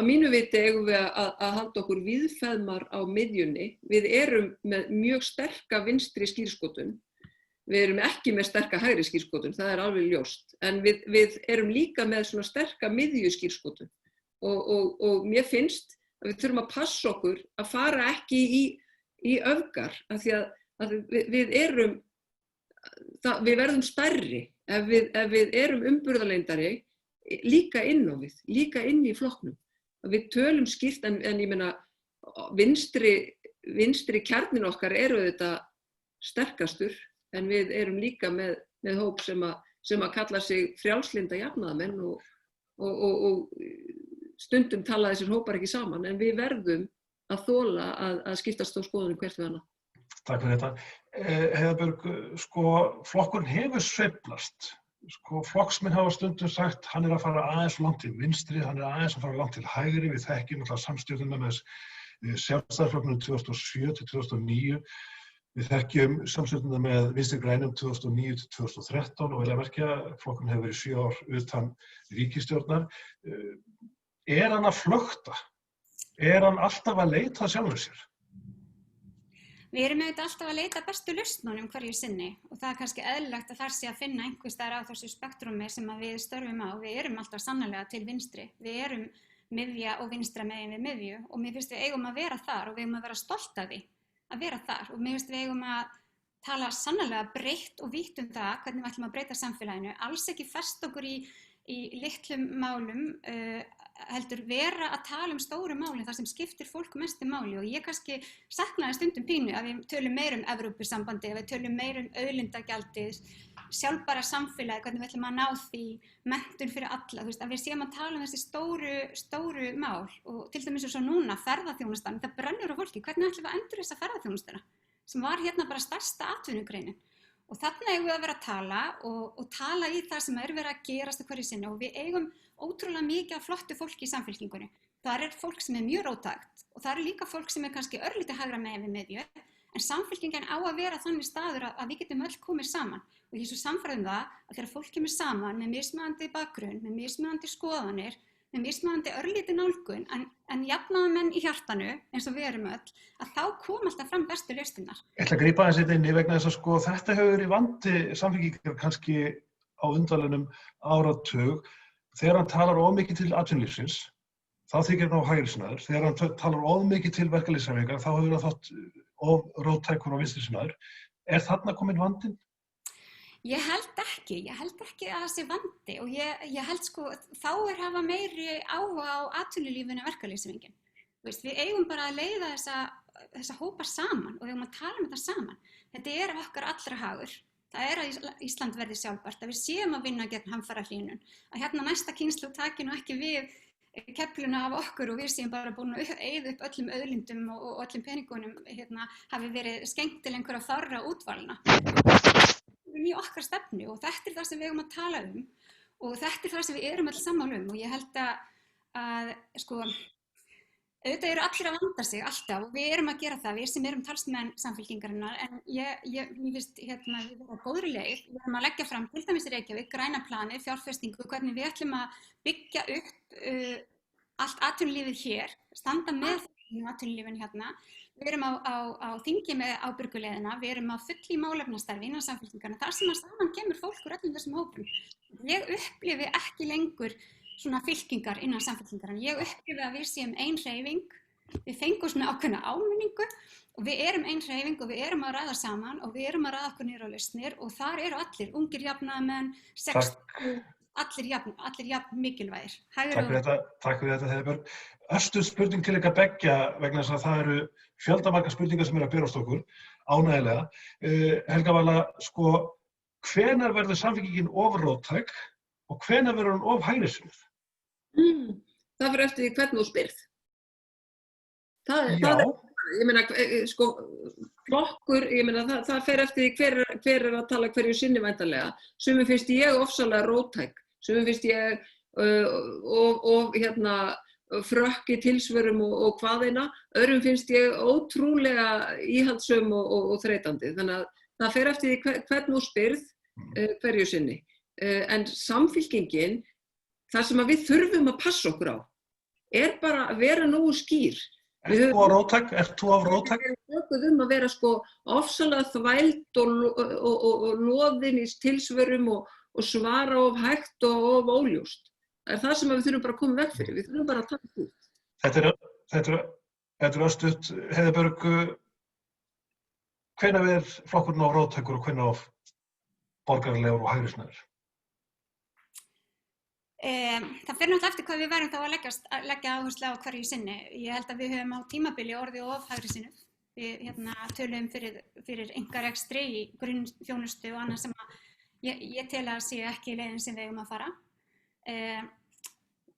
[SPEAKER 5] mínu viti eigum við að halda okkur víðfeðmar á miðjunni. Við erum með mjög sterka vinstri skírskotun. Við erum ekki með sterka hægri skírskotun, það alveg ljóst. En við erum líka með svona sterka miðju skírskotun. Og mér finnst að við þurfum að passa okkur að fara ekki í öfgar, af því að við verðum stærri ef við erum umburðarleindari líka inn á við, líka inn í flokknum. Við tölum skýrt en ég meina vinstri kjarnin okkar eru þetta sterkastur, en við erum líka með hóp sem að kalla sig frjálslynda jafnaðarmenn og stundum tala þessir hópar ekki saman, en við verðum að þola að skiptast á skoðunum hvert við annað.
[SPEAKER 2] Takk fyrir þetta. Heiða Björg, sko flokkurinn hefur sveiflast. Sko flokksmenn hafa stundum sagt hann að fara aðeins langt til vinstri, hann aðeins að fara langt til hægri. Við þekkjum alltaf samstjórnina með Sjálfstæðisflokknum 2007 til 2009. Við þekkjum samstjórnina með Vinstri grænum 2009 til 2013 og vel að merkja flokkurinn hefur verið 7 ár utan ríkisstjórnar. Er hann að flökta? Er hann alltaf að leita sjálfur sér?
[SPEAKER 3] Við erum auðvitað alltaf að leita bestu lausnunum hverju sinni og það kannski eðlilegt að þar sé að finna einhvers staðar á þessu spektrumi sem að við störfum á. Við erum alltaf sannarlega til vinstri. Við erum miðja og vinstra megin við miðju og mér finnst við eigum að vera þar og við eigum að vera stolt af því að vera þar og mér finnst við eigum að tala sannarlega breitt og vítt það hvernig við ætlum að breyta samfélaginu. Alls ekki festa okkur í litlum málum, heldur vera að tala stóru málin þar sem skiptir fólk mestu máli og ég kannski saknaði stundum pínu að við tölum meir Evrópusambandi, að við tölum meir auðlindagjaldið, sjálfbæra samfélagi, hvernig við ætlum að ná því, menntun fyrir alla, að við séum að tala þessi stóru mál og til dæmis eins og núna ferðaþjónustan, það brennur á fólki, hvernig ætlum við að endur þessa ferðaþjónustuna sem var hérna bara stærsta atvinnugreinin. Og þarna eigum við að vera að tala og tala í það sem verið að gerast á hverju sinni og við eigum ótrúlega mikið af flottu fólki í Samfylkingunni. Það fólk sem mjög róttækt og það líka fólk sem kannski örlítið hægra megin við miðju, en Samfylkingin á að vera þannig staður að við getum öll komið saman. Og ég er svo sannfærð það að þegar fólk kemur saman með mismunandi bakgrunn, með mismunandi skoðanir, með mismunandi örlítið nálgun, en jafnaðarmenn í hjartanu, eins og við erum öll, að þá kom alltaf fram bestu lausnirnar.
[SPEAKER 2] Ég ætla að grípa aðeins þetta inn í vegna þess að sko þetta hefur verið vandi Samfylkingar kannski á undanliðnum áratug. Þegar hann talar of mikið til atvinnulífsins, þá þykir hann á hægrisinnaður. Þegar hann talar of mikið til verkalýðshreyfingar, þá hefur hann þótt of róttækur á vinstrisinnaður. Þarna kominn vandinn?
[SPEAKER 3] Ég held ekki að það sé vandi og ég held sko fáir hafa meiri áhuga á atvinnulífinu en verkalýðshreyfingin. Við eigum bara að leiða þessa hópa saman og við eigum að tala þetta saman. Þetta okkar allra hagur. Það að Ísland verði sjálfbært, að við séum að vinna gegn hamfarahlýnun, að hérna næsta kynslóð taki nú ekki við kefluna af okkur og við séum bara búin að eyða upp öllum auðlindum og öllum peningunum hafi verið skengt til einhverja þorra útvalna. Í okkar stefnu og þetta það sem við eigum að tala og þetta það sem við erum öll sammála og ég held að sko auðvitað eru allir að vanda sig alltaf og við erum að gera það, við sem erum talsmenn Samfylkingarinnar en ég finnst við erum á góðri leið, við erum að leggja fram til dæmis í Reykjavík græna planið, fjárfestingu, hvernig við ætlum að byggja upp allt atvinnulífið hér, standa með atvinnulífinu hérna. Við erum á þingi með ábyrguleiðina, við erum á full í málefnastarfi innan Samfylkingarna, þar sem að saman kemur fólk úr öllum þessum hópum. Ég upplifi ekki lengur svona fylkingar innan Samfylkingarna, ég upplifi að við séum ein hreyfing, við fengum svona ákveðna áminningu og við erum ein hreyfing og við erum að ræða saman og við erum að ræða okkur niður á lausnir og þar eru allir, ungir jafnaðarmenn, 60, allir jafn mikilvægir.
[SPEAKER 2] Takk fyrir þetta Heiða Björg. Östuð spurning til ykkar beggja vegna þess að það eru fjöldamargar spurningar sem eru að berast okkur, ánægilega. Helga Vala, sko, hvenær verður Samfylkingin of róttæk og hvenær verður hún of hægrisinnuð?
[SPEAKER 5] Það fyrir eftir því hvernig þú spyrð. Ég meina, sko, flokkur, ég meina, það fer eftir því hver er að tala hverju sinni væntanlega. Sumum finnst ég ofsalega róttæk, sumum finnst ég frökk í tilsvörum og hvaðeina, öðrum finnst ég ótrúlega íhaldssöm og þreytandi. Þannig að það fer eftir því hvernig þú spyrð hverju sinni. En Samfylkingin, það sem við þurfum að passa okkur á, er bara að vera nógu skýr.
[SPEAKER 2] Ert þú róttæk?
[SPEAKER 5] Við höfum að vera sko ofsalega þvæld og loðin í tilsvörum og svara of hægt og of óljóst. Það er það sem við þurfum bara að koma veg fyrir. Við þurfum bara að taka út.
[SPEAKER 2] Þetta er östuð, Heiða Björg, hvenær er flokkurinn of róttækur og hvenær of borgaralegur og hægrisinnaður?
[SPEAKER 3] Það fer náttúrulega eftir hvað við værum þá að leggja áherslu á hverju sinni. Ég held að við höfum á tímabili orðið of hægrisinnuð. Við töluðum fyrir einkarekstri í grunnþjónustu og annað sem ég tel að sé ekki leiðin sem við eigum að fara.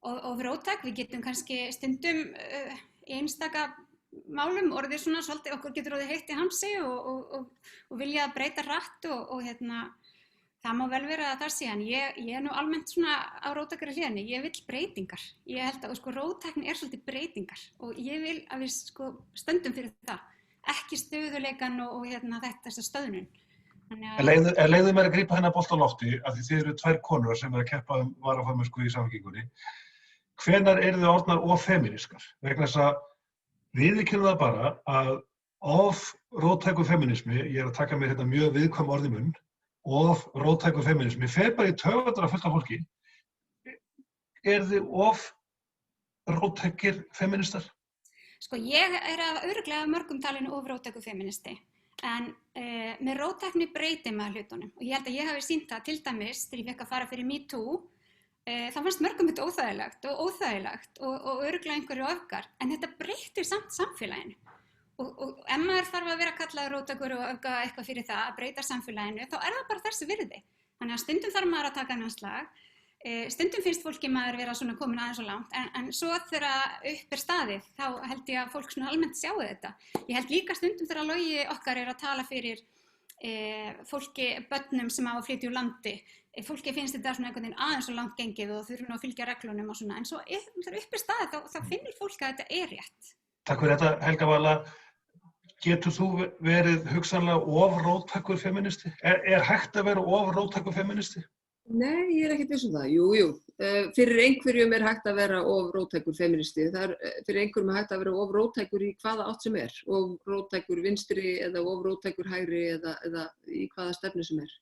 [SPEAKER 3] Og róttæk, við getum kannski stundum í einstaka málum orðið svona svolítið, okkur getur orðið heitt í hamsi og vilja breyta hratt og það má vel vera að það sé, en ég er nú almennt svona á róttækari hliðinni, ég vil breytingar. Ég held að sko róttækni er svolítið breytingar og ég vil að við sko stöndum fyrir það, ekki stöðuleikan og þessa stöðnun.
[SPEAKER 2] Leiðu mér að grípa hennar bolt á lofti, af því þið eru tvær konur sem eru að keppa varaformennsku í Samfylkingunni. Hvenær eru þið orðnar of femínískar? Vegna þess að viðurkennum það bara að of róttækur feminismi, ég er að taka mér hérna mjög viðkvæm orð í munn, of róttækur feminismi, fer bara í taugarnar af fullt af fólki. Eru þið of róttækir feministar?
[SPEAKER 3] Sko, ég er að örugglega mörgum talinu of róttækur feministi, en með róttækni breytir maður hlutunum og ég held að ég hafi sýnt það til dæmis þegar ég fekk að fara fyrir MeToo, það fannst mörgum þetta óþægilegt og óþægilegt og örugglega einhverju öfgar, en þetta breytir samt samfélaginu. Og ef maður þarf að vera kallaður róttækur og öfga eitthvað fyrir það að breyta samfélaginu, þá er það bara þessi virði. Þannig að stundum þarf maður að taka þennan slag, stundum finnst fólki maður vera svona komin aðeins og langt, en svo þegar upp er staðið, þá held ég að fólk svona almennt sjáu þetta. Ég held líka stundum þegar Logi okkar er að tala fyrir fólki, börnum sem á að flytja úr landi, fólki finnst þetta svona einhvern veginn aðeins og langt gengið og þurfum að fylgja reglunum og svona, en svo þegar upp er staðið, þá finnir fólk að þetta er rétt.
[SPEAKER 2] Takk fyrir þetta, Helga Vala. Getur þú verið hugsanlega of róttækur feministi? Er hægt að vera of róttækur feministi?
[SPEAKER 5] Nei, ég er ekkert viss um það. Jú. Fyrir einhverjum er hægt að vera of róttækur feministi. Fyrir einhverjum er hægt að vera of róttækur í hvaða átt sem er. Of róttækur vinstri eða of róttækur hægri eða í hvaða stefnu sem er.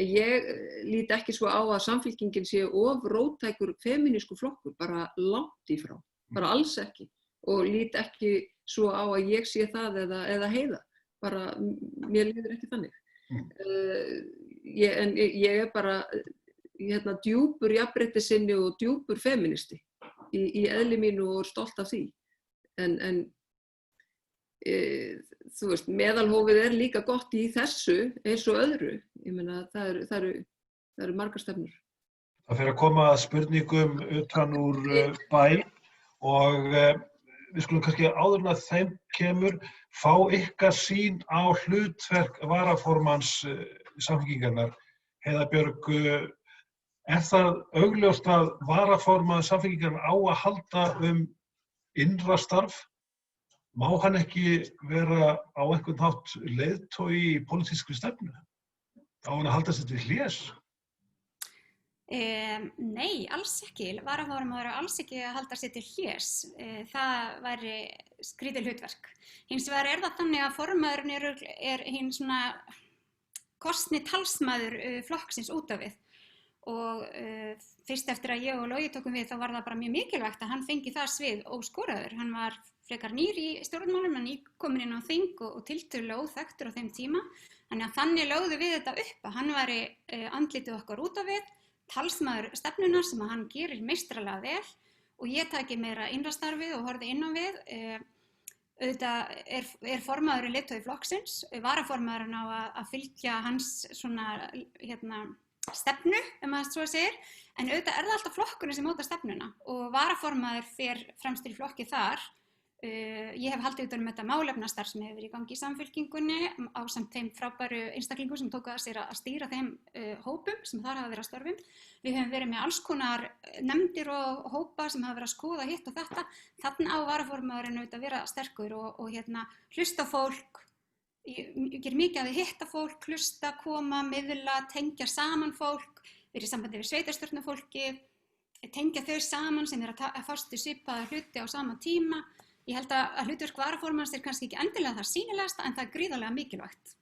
[SPEAKER 5] Ég lít ekki svo á að Samfylkingin sé of róttækur femínísku flokkur, bara langt í frá. Bara alls ekki. Og lít ekki svo á að ég sé það eða Heiða. Bara, mér líður ekki þannig. En ég er bara djúpur jafnréttissinni og djúpur feministi í eðli mínu og stolt af því. En þú veist, meðalhófið er líka gott í þessu eins og öðru. Ég meina, það eru margar stefnur.
[SPEAKER 2] Það fer að koma að spurningum utan úr bæ og við skulum kannski áður en að þeim kemur fá ykkar sýn á hlutverk varaformanns Samfylkingarinnar. Heiða Björg, er það augljóst að varaformaður Samfylkingarinnar á að halda innra starf? Má hann ekki vera á einhvern hátt leiðtogi í pólitískri stefnu? Á hann að halda sér til hlés?
[SPEAKER 3] Nei, alls ekki. Varaformaður alls ekki að halda sér til hlés. Það væri skrítið hlutverk. Hins vegar er það þannig að formaðurinn er hinn svona kosni talsmaður flokksins út af við. Og fyrst eftir að ég og Logi tókum við þá var það bara mjög mikilvægt að hann fengi það svið óskoraður. Hann var frekar nýr í stjórnmálum, hann kominn inn á þing og tiltölulega óþekktur á þeim tíma. Þannig lögðu við þetta upp að hann væri andlitið okkar út af við, talsmaður stefnunar sem að hann gerir meistralega vel og ég taki meira innra starfið og horfði inn á við. Auðvitað er formaðurinn leiðtogi flokksins, varaformaðurinn á að fylgja hans svona, stefnu, maður svo segir, en auðvitað það alltaf flokkurinn sem mótar stefnuna og varaformaður fer fremstur í flokki þar. Ég hef haldið utan þetta málefnastarf sem hefur verið í gangi í Samfylkingunni ásamt þeim frábæru einstaklingum sem tóku að sér að stýra þeim hópum sem þar hafa verið að störfum. Við höfum verið með alls konar nefndir og hópa sem hafa verið að skoða hitt og þetta. Þarna á varaformaðurinn auðvitað að vera sterkur og hlusta á fólk. Ég ger mikið að hitta fólk, hlusta, koma, miðla, tengja saman fólk, vera í sambandi við sveitarstjórnarfólkið, tengja þau saman sem að fást í svipaða hluti á sama tíma. Ég held að hlutverk varaformanns er kannski ekki endilega það sýnilegasta en það er gríðarlega mikilvægt.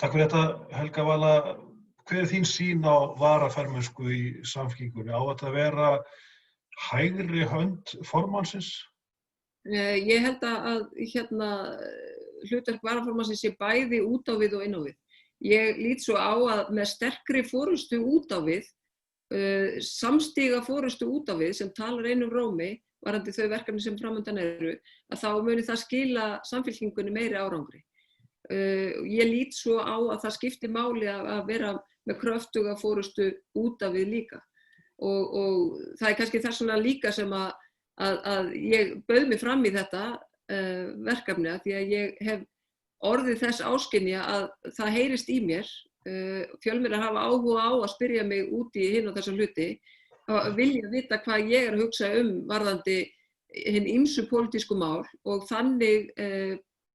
[SPEAKER 2] Takk fyrir þetta, Helga Vala. Hver er þín sýn á varaformennsku í Samfylkingunni? Á þetta að vera hægri hönd formannsins?
[SPEAKER 5] Ég held að hlutverk varaformannsins sé bæði út á við og inn á við. Ég lít svo á að með sterkri forystu út á við, samstíga forystu út á við sem talar einum rómi, varandi þau verkefni sem framundan eru, að þá muni það skila Samfylkingunni meiri árangri. Ég lít svo á að það skipti máli að vera með kröftuga forystu út af við líka. Og það er kannski þess vegna líka sem að ég bauð mig fram í þetta verkefni, að því að ég hef orðið þess áskynja að það heyrist í mér. Fjölmiðlar hafa áhuga á að spyrja mig út í hinn og þessa hluti, að vilja vita hvað ég er að hugsa varðandi hinn ýmsu pólitísku mál og þannig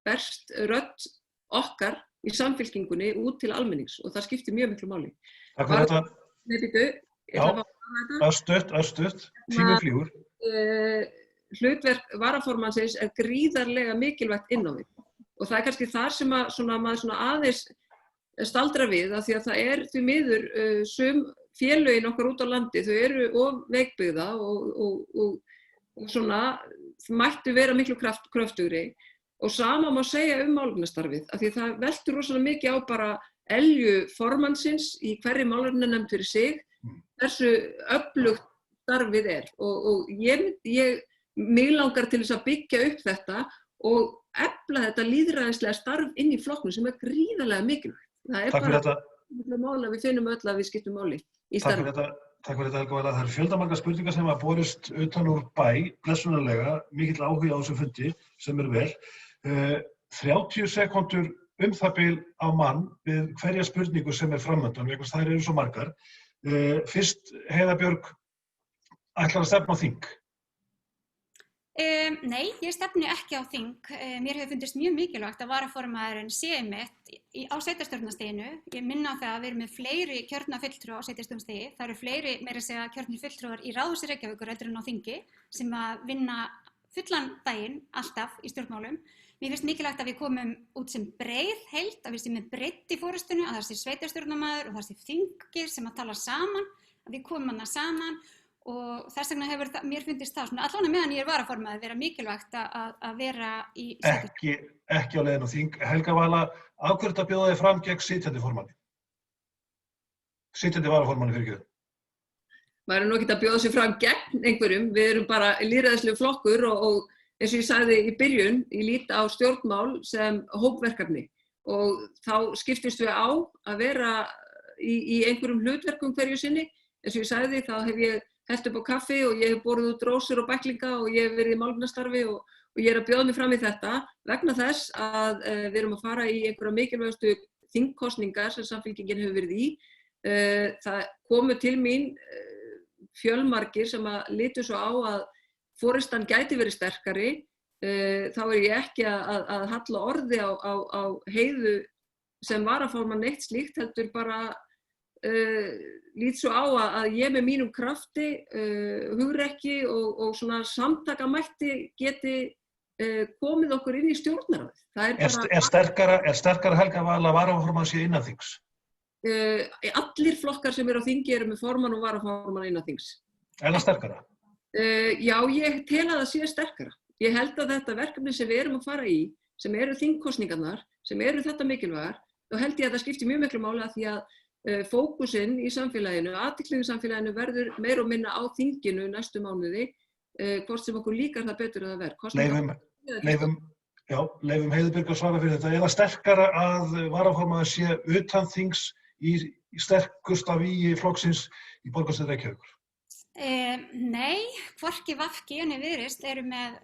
[SPEAKER 5] berst rödd okkar í Samfylkingunni út til almennings og það skiptir mjög miklu máli.
[SPEAKER 2] Takk fyrir þetta. Östutt, tími flýgur.
[SPEAKER 5] Hlutverk varaformannsins er gríðarlega mikilvægt inn á við og það er kannski þar sem maður aðeins staldra við af því að það er því miður sum félögin okkar út á landi, þau eru of veikbyggða og mættu vera miklu kröftugri og sama má segja málefnastarfið af því það veltur rosalega mikið á bara elju formannsins í hverri málefnanefnd fyrir sig, hversu öflugt starfið er og mig langar til þess að byggja upp þetta og efla þetta lýðræðislega starf inn í flokknum sem er gríðarlega mikilvægt. Það er bara máli að við finnum öll að við skiptum máli í starfi.
[SPEAKER 2] Takk fyrir þetta, Helga Vala. Það eru fjöldamargar spurningar sem hafa borist utan úr bæ, blessunarlega, mikill áhugi á þessum fundi sem er vel. 30 sekúndur það bil á mann við hverja spurningu sem er framöndan, vegna þær eru svo margar. Fyrst, Heiða Björg, ætlar að stefna á þing?
[SPEAKER 3] Nei, ég stefni ekki á þing. Mér hefur fundist mjög mikilvægt að varaformaðurinn sé einmitt á sveitarstjórnarstiginu. Ég minna á það að við erum með fleiri kjörna fulltrúa á sveitarstjórnarstigi. Það eru fleiri meira að segja kjörnir fulltrúar í Ráðhúsi Reykjavíkur heldur en á þingi sem að vinna fullan daginn alltaf í stjórnmálum. Mér finnst mikilvægt að við komum út sem breið heild, að við séum með breidd í forystunni, að það sé sveitarstjórnarmaður og það sé þingið sem að tala saman, að við komum hana saman. Og þess vegna hefur mér fundist það, allavega meðan ég er varaformaður, vera mikilvægt að vera í sveitarstjórn.
[SPEAKER 2] Ekki á leiðin á þing. Helga Vala, af hverju að bjóða þig fram gegn sitjandi formanni? Sitjandi varaformanni fyrir ekki.
[SPEAKER 5] Maður er nú ekki að bjóða sig fram gegn einhverjum, við erum bara lýðræðislegur flokkur og eins og ég sagði í byrjun, ég lít á stjórnmál sem hópverkefni og þá skiptumst við á að vera í einhverjum hlutverkum hverju sinni. Eins og ég sagði þá hef ég hellt upp á kaffi og ég hef borið út rósir og bæklinga og ég hef verið í málefnastarfi og ég er að bjóða mig fram í þetta vegna þess að við erum að fara í einhverja mikilvægustu þingkosningar sem Samfylkingin hefur verið í. Það komu til mín fjölmargir sem að litu svo á að forystan gæti verið sterkari. Þá er ég ekki að halla orði á Heiðu sem varaformann neitt slíkt, heldur bara lít svo á að ég með mínum krafti, hugrekki og svona samtakamætti geti komið okkur inn í stjórnarráðið.
[SPEAKER 2] Er sterkara Helga Vala varaformann sé innan þings?
[SPEAKER 5] Allir flokkar sem eru á þingi eru með formann og varaformann innan þings.
[SPEAKER 2] Er það sterkara?
[SPEAKER 5] Já, ég tel að það sé sterkara. Ég held að þetta verkefni sem við erum að fara í, sem eru þingkosningarnar, sem eru þetta mikilvægar, þá held ég að það skiptir mjög miklu máli að því að fókusinn í samfélaginu, athygli í samfélaginu verður meira og minna á þinginu næstu mánuði hvort sem okkur líkar það betur eða verð.
[SPEAKER 2] Leifum Heiðbjörg að svara fyrir þetta. Er það sterkara að varaformaður sé utan þings í sterkusta vígi flokksins í borgarstjórn Reykjavíkur?
[SPEAKER 3] Nei, hvorki VG né Viðreisn eru með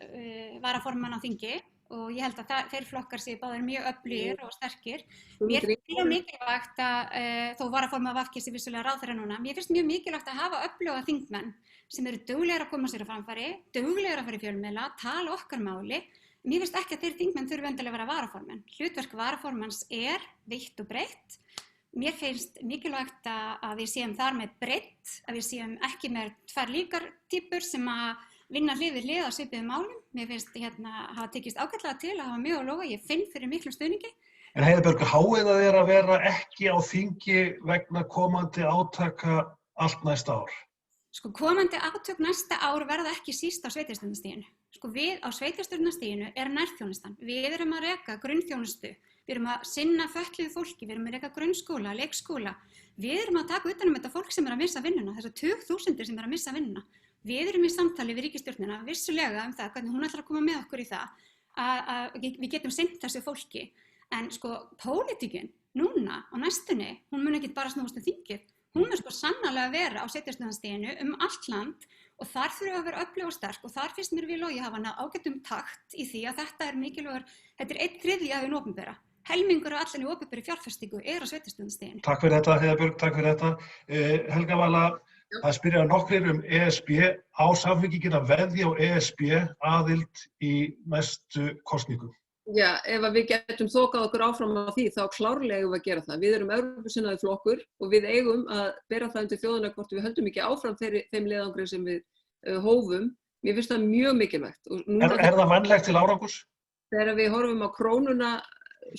[SPEAKER 3] varaformann á þingi og ég held að þeir flokkar séu báðir mjög öflugir og sterkir. Mér finnst mjög mikilvægt að, þó varaformaður VG sé vissulega ráðherra núna, mér finnst mjög mikilvægt að hafa öfluga þingmenn sem eru duglegir að koma sér á framfæri, duglegir að fara í fjölmiðla, tala okkar máli. Mér finnst ekki að þeir þingmenn þurfi endilega að vera varaformenn. Hlutverk varaformanns er vítt og breitt. Mér finnst mikilvægt að við séum þar með breitt, að við séum ekki með tvær líkar týpur sem að vinna hlið við hlið á svipuðum málum. Mér finnst hafa tekist ágætlega til að hafa mjög og loga, ég finn fyrir miklum stuðningi.
[SPEAKER 2] En Heiðbjörg, háið það er að vera ekki á þingi vegna komandi átaka allt næsta ár?
[SPEAKER 3] Sko, komandi átök næsta ár verða ekki síst á sveitarstjórnarstiginu. Sko, við á sveitarstjórnarstiginu er nærþjónustan. Við erum að reka grunnþjónustu. Við erum að sinna fötluðu fólki, við erum að reka grunnskóla, leikskóla. Við erum að taka utan þetta fólk sem er að missa vinnuna, þessar 20.000 sem er að missa vinnuna. Við erum í samtali við ríkisstjórnina vissulega það hvernig hún ætlar að koma með okkur í það að við getum sinnt þessu fólki. En sko, pólitíkin núna á næstunni, hún mun ekki bara snúast þingið. Hún mun sko sannarlega að vera á sveitarstjórnarstiginu allt land og þar þurfum að vera öflug og sterk og þar finnst mér við Logi hafa ágætum takt í því að þetta er mikilvægur, þetta er 1/3 af hinu opinbera. Helmingur af allinni opinberri fjárfestingu er á sveitarstjórnarstiginu.
[SPEAKER 2] Takk fyrir þetta, Heiðbjörg, takk fyrir þetta. Helga Vala, það spyrja nokkrir ESB. Á Samfylkingin að veðja á ESB aðild í næstu kosningum?
[SPEAKER 5] Já, ef við getum þokað okkur áfram á því, þá klárlega eigum við að gera það. Við erum Evrópusinnaði flokkur og við eigum að bera það undir þjóðina hvort við höldum ekki áfram þeim leiðangri sem við hófum. Mér finnst það mjög mikilvægt.
[SPEAKER 2] Er það vænlegt til árangurs?
[SPEAKER 5] Þegar við horfum á krónuna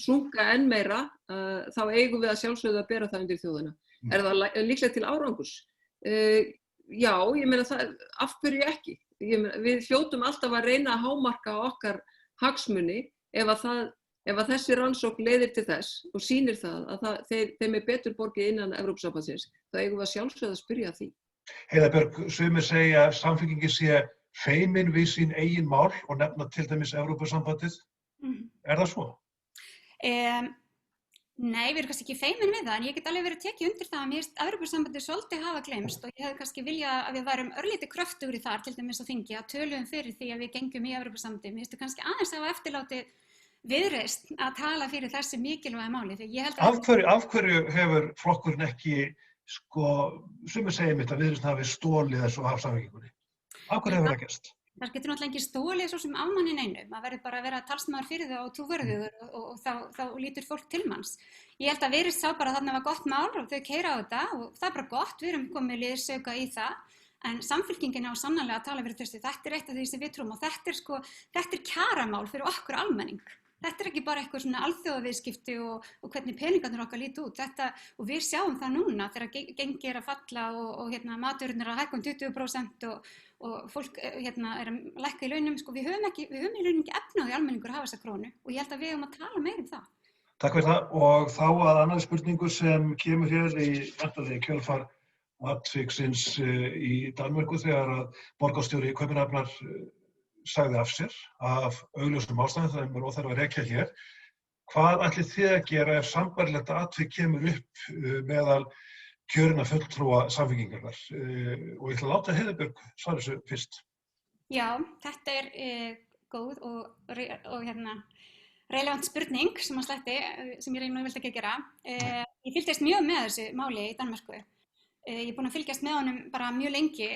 [SPEAKER 5] sunka enn meira, þá eigum við að sjálfsögðu að bera það undir þjóðina. Er það líklegt til árangurs? Já, ég meina það, af hverju ekki? Við hljótum alltaf að reyna að hámarka okkar hagsmuni ef að þessi rannsókn leiðir til þess og sýnir það að þeim er betur borgið innan Evrópusambandsins, þá eigum við að sjálfsögðu að spyrja því.
[SPEAKER 2] Heiðbjörg, sumir segja að Samfylkingin sé feimin við sín eigin mál og nefna til dæmis Evrópusambandið. Er það svo?
[SPEAKER 3] Nei, við erum kannski ekki feimin við það, en ég get alveg verið tekið undir það að mér finnst Evrópusambandið svolítið hafa gleymst og ég hefði kannski viljað að við værum örlítið kröftugri þar, til dæmis á þingi, að töluðum fyrir því að við gengjum í Evrópusambandið. Mér finnst kannski aðeins hafa eftirlátið Viðreisn að tala fyrir þessi mikilvæga máli.
[SPEAKER 2] Af hverju hefur flokkurinn ekki, sumir segja mitt að Viðreisn hafi stolið þessu af Samfylkingunni? Af hverju hefur það gerst?
[SPEAKER 3] Það getur náttúrulega ekki stólið svo sem afmannin einu. Maður verður bara að vera talsmaður fyrir það og trúverðugur og þá lítur fólk til manns. Ég held að Viðreisn sá bara að þarna var gott mál og þau keyra á þetta og það er bara gott, við erum komið liðsauka í það. En Samfylkingin á sannarlega að tala fyrir þessu. Þetta er eitt af því sem við trúum og þetta er kjaramál fyrir okkur almenning. Þetta er ekki bara eitthvað svona alþjóðaviðskipti og hvernig peningarnir okkar líti út. Og við sjáum það núna þegar gengi er að falla og maturinn er að hækka 20% og fólk er að lækka í launum. Við höfum í rauninni ekki efni á því almenningur að hafa þessa krónu og ég held að við höfum að tala meira það.
[SPEAKER 2] Takk fyrir það og þá að annarri spurningu sem kemur hér í kjölfar atviksins í Danmörku þegar að borgarstjóri Kaupmannahafnar sagði af sér af augljósum ástæðum, það er óþarfi að rekja hér. Hvað ætlið þið að gera ef sambærilegt atvik kemur upp meðal kjörinna fulltrúa Samfylkingarinnar? Og ég ætla að láta Heiðbjörg svara þessu fyrst.
[SPEAKER 3] Já, þetta er góð og relevant spurning sem að sletti, sem ég reyni vilt ekki að gera. Ég fylgdist mjög með þessu máli í Danmörku. Ég er búin að fylgjast með honum bara mjög lengi.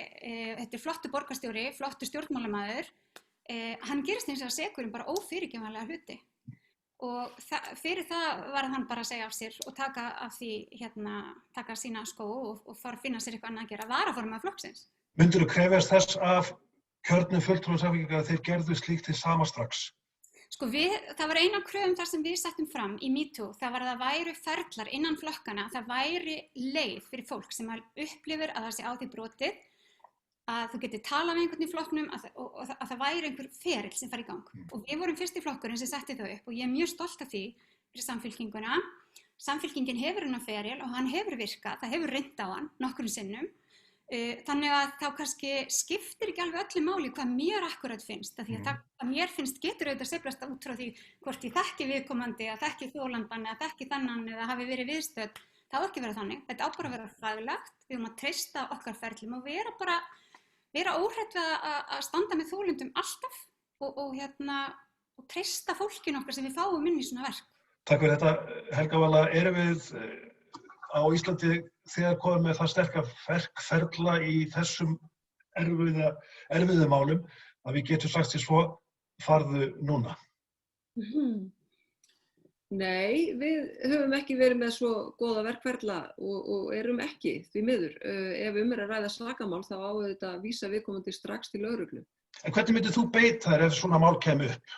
[SPEAKER 3] Þetta er flottur borgarstjóri, flottur stjórnmálamaður. Hann gerist eins og sekur bara ófyrirgefanlega hluti. Og fyrir það var hann bara að segja af sér og taka af því, taka sína skó og fara að finna sér eitthvað annað að gera. Varaformaður flokksins.
[SPEAKER 2] Myndirðu krefjast þess af kjörnum fulltrúum Samfylkingar að þeir gerðu slíkt til sama strax?
[SPEAKER 3] Það var eina kröfum þar sem við settum fram í MeToo, það var að það væru ferlar innan flokkana, það væri leið fyrir fólk sem upplifir að það sé á því brotið, að þú getur talað með einhvern í flokknum og að það væri einhver ferill sem fari í gang. Og við vorum fyrst í flokkurinn sem setti þau upp og ég er mjög stolt af því fyrir Samfylkinguna. Samfylkingin hefur hennar feril og hann hefur virkað, það hefur reynt á hann nokkrum sinnum. Þannig að þá kannski skiptir ekki alveg öllu máli hvað mér akkurat finnst, af því að það að mér finnst getur auðvitað sveiflast út frá því hvort ég þekki viðkomandi, að þekki þolandann, að þekki þennan eða hafi verið viðstödd. Það á ekki að vera þannig, þetta á bara að vera faglegt, við að treysta okkar ferlum og vera óhrædd við að standa með þolendum alltaf og treysta fólkinu okkar sem við fáum inn í svona verk.
[SPEAKER 2] Takk fyrir þetta, Helga Vala. Erum við á Íslandi þegar komið með það sterka verkferla í þessum erfiðu málum að við getum sagt sér svo farðu núna?
[SPEAKER 5] Nei, við höfum ekki verið með svo góða verkferla og erum ekki því miður. Ef að ræða sakamál þá á þetta að vísa viðkomandi strax til lögreglu.
[SPEAKER 2] En hvernig myndir þú beita þér ef svona mál kemur upp?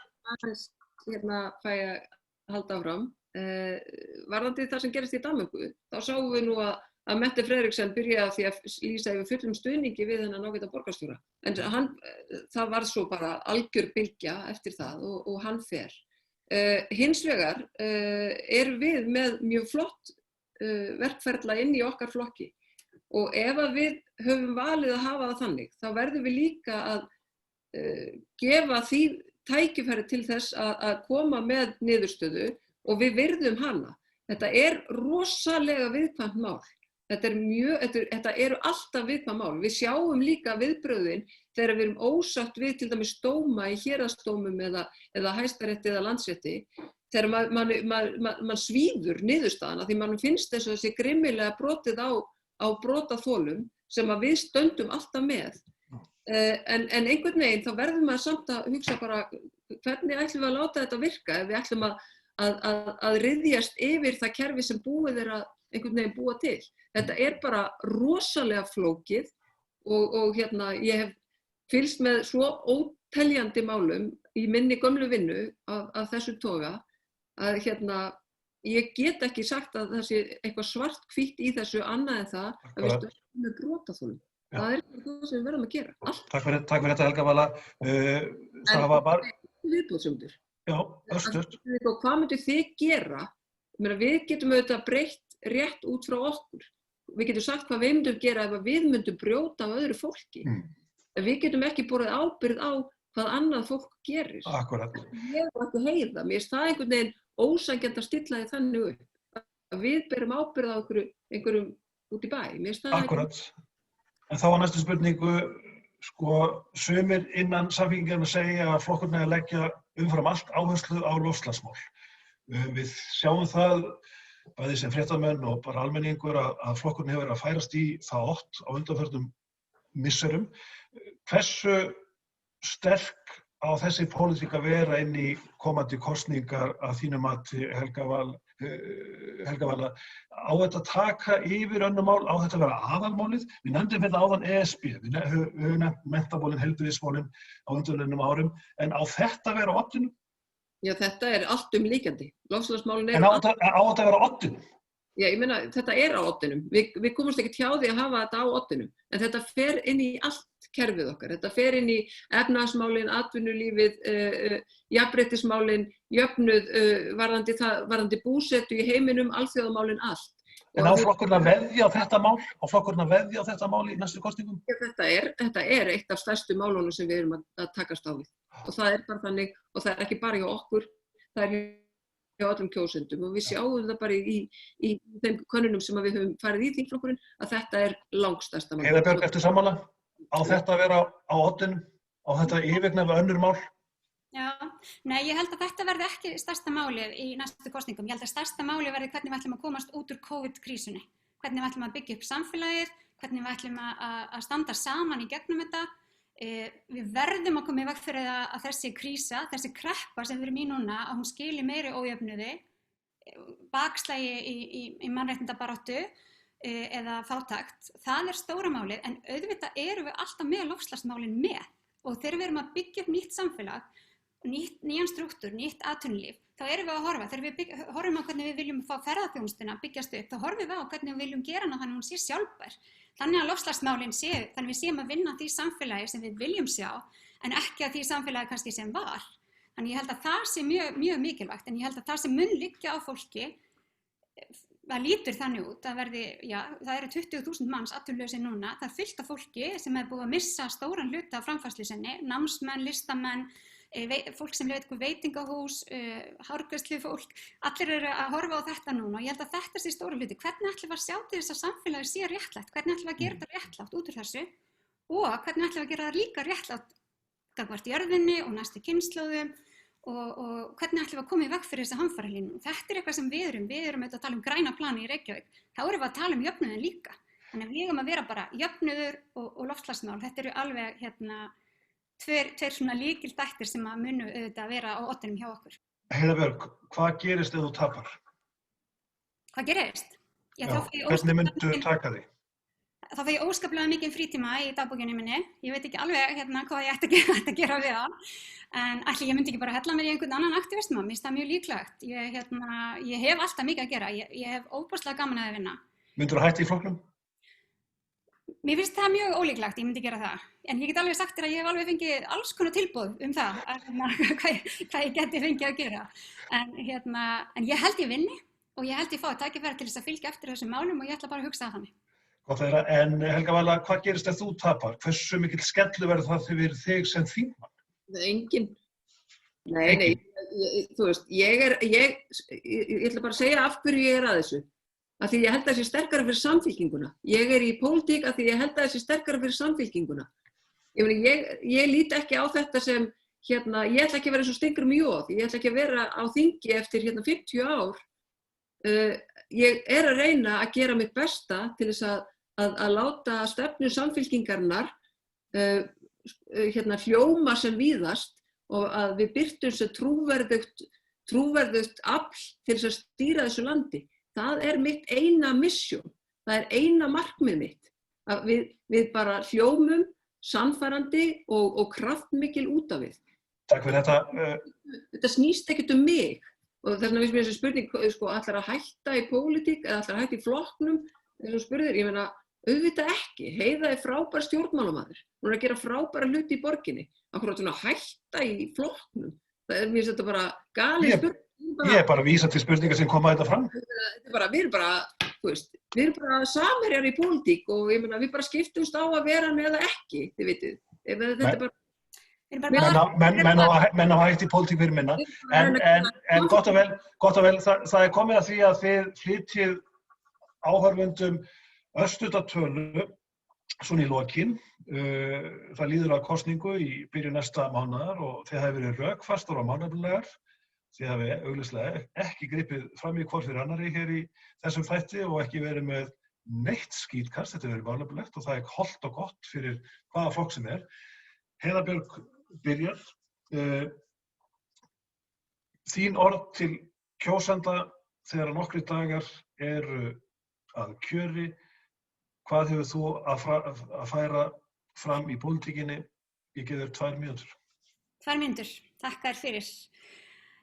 [SPEAKER 5] Hérna fæ ég að halda áfram. Varðandi það sem gerist í Danmörku, þá sáum við nú að Mette Frederiksen byrjaði því að lýsa yfir fullum stuðningi við þennan ágæta borgarstjóra. En það var svo bara algjör bylgja eftir það og hann fer. Hins vegar erum við með mjög flott verkferla inn í okkar flokki og ef að við höfum valið að hafa það þannig, þá verðum við líka að gefa því tækifæri til þess að koma með niðurstöðu og við virðum hana. Þetta rosalega viðkvæmt mál. Þetta eru alltaf viðkvæm mál. Við sjáum líka viðbrögðin þegar við erum ósátt við til dæmis dóma í héraðsdómum eða Hæstarétti eða Landsrétti. Þegar mann svíður niðurstaðan því mann finnst þess að þessi grimmilega brotið á brotaþolum sem að við stöndum alltaf með. En einhvern veginn þá verðum maður samt að hugsa bara hvernig ætlum við að láta þetta virka ef við ætlum að ryðjast yfir það kerfi sem búið að einhvern veginn búa til. Þetta bara rosalega flókið og ég hef fylgst með svo óteljandi málum í minni gömlu vinnu af þessu toga að ég get ekki sagt að það sé eitthvað svart-hvítt í þessu annað en það að við stöndum með brotaþolum. Það það sem við verðum að gera. Allt.
[SPEAKER 2] Takk fyrir þetta, Helga Vala. Það var bara
[SPEAKER 5] viðbóðsjóndir.
[SPEAKER 2] Já, östuð.
[SPEAKER 5] Hvað myndir þið gera? Við getum auðvitað breytt rétt út frá okkur. Við getum sagt hvað við myndum gera ef við myndum brjóta á öðru fólki. Við getum ekki borið ábyrgð á hvað annað fólk gerir.
[SPEAKER 2] Akkurat.
[SPEAKER 5] Ég ekki heiða. Mér finnst það einhvern veginn ósanngjarnt að stilla því þannig upp. Að við berum ábyrgð á einhverjum út í bæ.
[SPEAKER 2] Akkurat. En þá var næstu spurningu, sumir innan Samfylkingarinnar segja að flokkurinn að leggja umfram allt áherslu á loftslagsmál. Við sjáum það bæði sem fréttamenn og bara almenningur að flokkurinn hefur verið að færast í það átt á undanförnum misserum. Hversu sterk á þessi pólitík að vera inn í komandi kosningar að þínu mati, Helga Vala, á þetta að taka yfir önnur mál, á þetta að vera aðalmálið? Við nefndum þetta áðan ESB, við höfum nefnt menntamálin, heilbrigðismálin á undanförnum árum, en á þetta að vera á oddinum?
[SPEAKER 5] Já, þetta alltumlíkjandi. Loftslagsmálin
[SPEAKER 2] En á þetta að vera á oddinum?
[SPEAKER 5] Já, ég meina, þetta á oddinum. Við komumst ekki hjá því að hafa þetta á oddinum, en þetta fer inn í allt kerfið okkar. Þetta fer inn í efnahagsmálin, atvinnulífið, jafnréttismálin, jöfnuð, varðandi búsetu í heiminum, alþjóðamálin, allt.
[SPEAKER 2] En á flokkurinn að veðja á þetta mál? Á flokkurinn að veðja á þetta mál í næstu kosningum?
[SPEAKER 5] Þetta eitt af stærstu málunum sem við erum að takast á við. Og það bara þannig, og það ekki bara hjá okkur, það hjá öllum kjósendum. Og við sjáum það bara í þeim könnunum sem við höfum farið í þingflokkurinn að þetta langstærsta mál.
[SPEAKER 2] Heiða Björg, ertu sammála? Á þetta að vera á oddinum? Á þetta yfirgnæfa önnur mál?
[SPEAKER 3] Já, nei, ég held að þetta verði ekki stærsta málið í næstu kosningum. Ég held að stærsta málið verði hvernig við ætlum að komast út úr COVID-krísunni. Hvernig við ætlum að byggja upp samfélagið, hvernig við ætlum að standa saman í gegnum þetta. Við verðum að koma í veg fyrir að þessi krísa, þessi kreppa sem við erum í núna, að hún skili meiri ójöfnuði, bakslagi í mannréttindabaráttu eða fátækt. Það stóra málið, en auðvitað erum við alltaf með loftslagsmálin með. Og þegar við erum að byggja upp nýtt samfélag, nýjan strúktúr, nýtt atvinnulíf, þá erum við að horfa. Þegar við horfum á hvernig við viljum fá ferðaþjónustuna byggjast upp, þá horfum við á hvernig við viljum gera hana þannig að hún sé sjálfbær. Þannig að loftslagsmálin þannig við séum að vinna því samfélagi sem við viljum sjá, en ekki að því samfélagi kannski sem var. Þannig ég held að það sé mjög, mjög mikilvægt, en ég held að það sem mun liggja á fólki það lítur þannig út, það eru 20.000 manns atvinnulausir núna, það fullt af fólki sem búið að missa stóran hluta af framfærslu sinni, námsmenn, listamenn, fólk sem veitingahús, hárgreiðslufólk, allir eru að horfa á þetta núna og ég held að þetta sé stóra hluti. Hvernig ætlum við að sjá til þess að samfélagið sé réttlátt? Hvernig ætlum við að gera þetta réttlátt út úr þessu? Og hvernig ætlum við að gera það líka réttlátt gagnvart jörðinni og næstu kynslóðum? Og hvernig ætlum við að koma í veg fyrir þessa hamfaralínu. Þetta eitthvað sem við erum auðvitað að tala um græna plani í Reykjavík, þá erum við að tala um jöfnuðin líka. Þannig að við eigum að vera bara jöfnuður og loftslagsmál. Þetta eru alveg tveir svona lykilþættir sem að munu auðvitað að vera á oddinum hjá okkur.
[SPEAKER 2] Heiða Björg, hvað gerist ef þú tapar?
[SPEAKER 3] Hvað gerist?
[SPEAKER 2] Hvernig myndu taka því?
[SPEAKER 3] Þá fæ ég óskaplega mikið frítíma í dagbókinni minni. Ég veit ekki alveg hvað ég ætti að gera við það. En ætli ég myndi ekki bara hella mér í einhvern annan aktivisma. Mér finnst það mjög líklegt. Ég hef alltaf mikið að gera. Ég hef óbúslega gaman að vinna.
[SPEAKER 2] Myndirðu hætta í flokknum?
[SPEAKER 3] Mér finnst það mjög ólíklegt, ég myndi gera það. En ég get alveg sagt þér að ég hef alveg fengið alls konar tilboð það, hvað ég geti fengið að gera. En ég held ég vinni og ég held ég fái tækifæri til þess að fylgja eftir þessum málum og ég ætla bara að hugsa það þannig.
[SPEAKER 2] Gott að heyra, en Helga Vala, hvað gerist ef þú tapar? Hversu mikill skellu verður það fyrir þig sem þingmann?
[SPEAKER 5] Engin. Nei, þú veist, ég ætla bara að segja af hverju ég að þessu. Af því ég held að það sé sterkara fyrir samfylkinguna. Ég í pólitík af því ég held að það sé sterkara fyrir samfylkinguna. Ég lít ekki á þetta sem, ég ætla ekki að vera eins og Steingrímur J. Ég ætla ekki að vera á þingi eftir 50 ár. Ég að reyna að gera mitt besta til þess að láta stefnu samfylkingarinnar hljóma sem víðast og að við birtum sem trúverðugt afl til þess að stýra þessu landi. Það mitt eina mission, það eina markmið mitt. Að við bara hljómum sannfærandi og kraftmikil út af við.
[SPEAKER 2] Takk fyrir þetta.
[SPEAKER 5] Þetta snýst ekkert um mig. Og þess vegna finnst mér þessi spurning, ætlar að hætta í pólitík eða ætlar að hætta í flokknum, eins og spurðir, ég meina, auðvitað ekki. Heiða frábær stjórnmálamaður. Hún að gera frábæra hluti í borginni. Akkur átt hún að hætta í flokknum. Mér finnst þetta bara galin spurning.
[SPEAKER 2] Ég bara að vísa til spurningar sem koma þetta fram.
[SPEAKER 5] Við erum bara samherjar í pólitík og ég meina, við bara skiptumst á að vera hann eða ekki, þið vitið. Þetta bara
[SPEAKER 2] Menn á hægt í pólitík fyrir minna, en gott og vel, það komið að því að þið flytjið áhorfendum örstutta tölu svona í lokin. Það líður að kosningu í byrjun næsta mánaðar og þið hafi verið rökfastar og málefnalegar. Þið hafi augljóslega ekki gripið fram í hvort fyrir annarri hér í þessum þætti og ekki verið með neitt skítkast, þetta verið málefnalegt og það hollt og gott fyrir hvaða flokk sem Heiða Björg byrjar. Þín orð til kjósenda þegar nokkrir dagar eru að kjöri. Hvað hefur þú að færa fram í pólitíkinni? Ég gef þér 2 mínútur.
[SPEAKER 3] 2 mínútur, takk þér fyrir.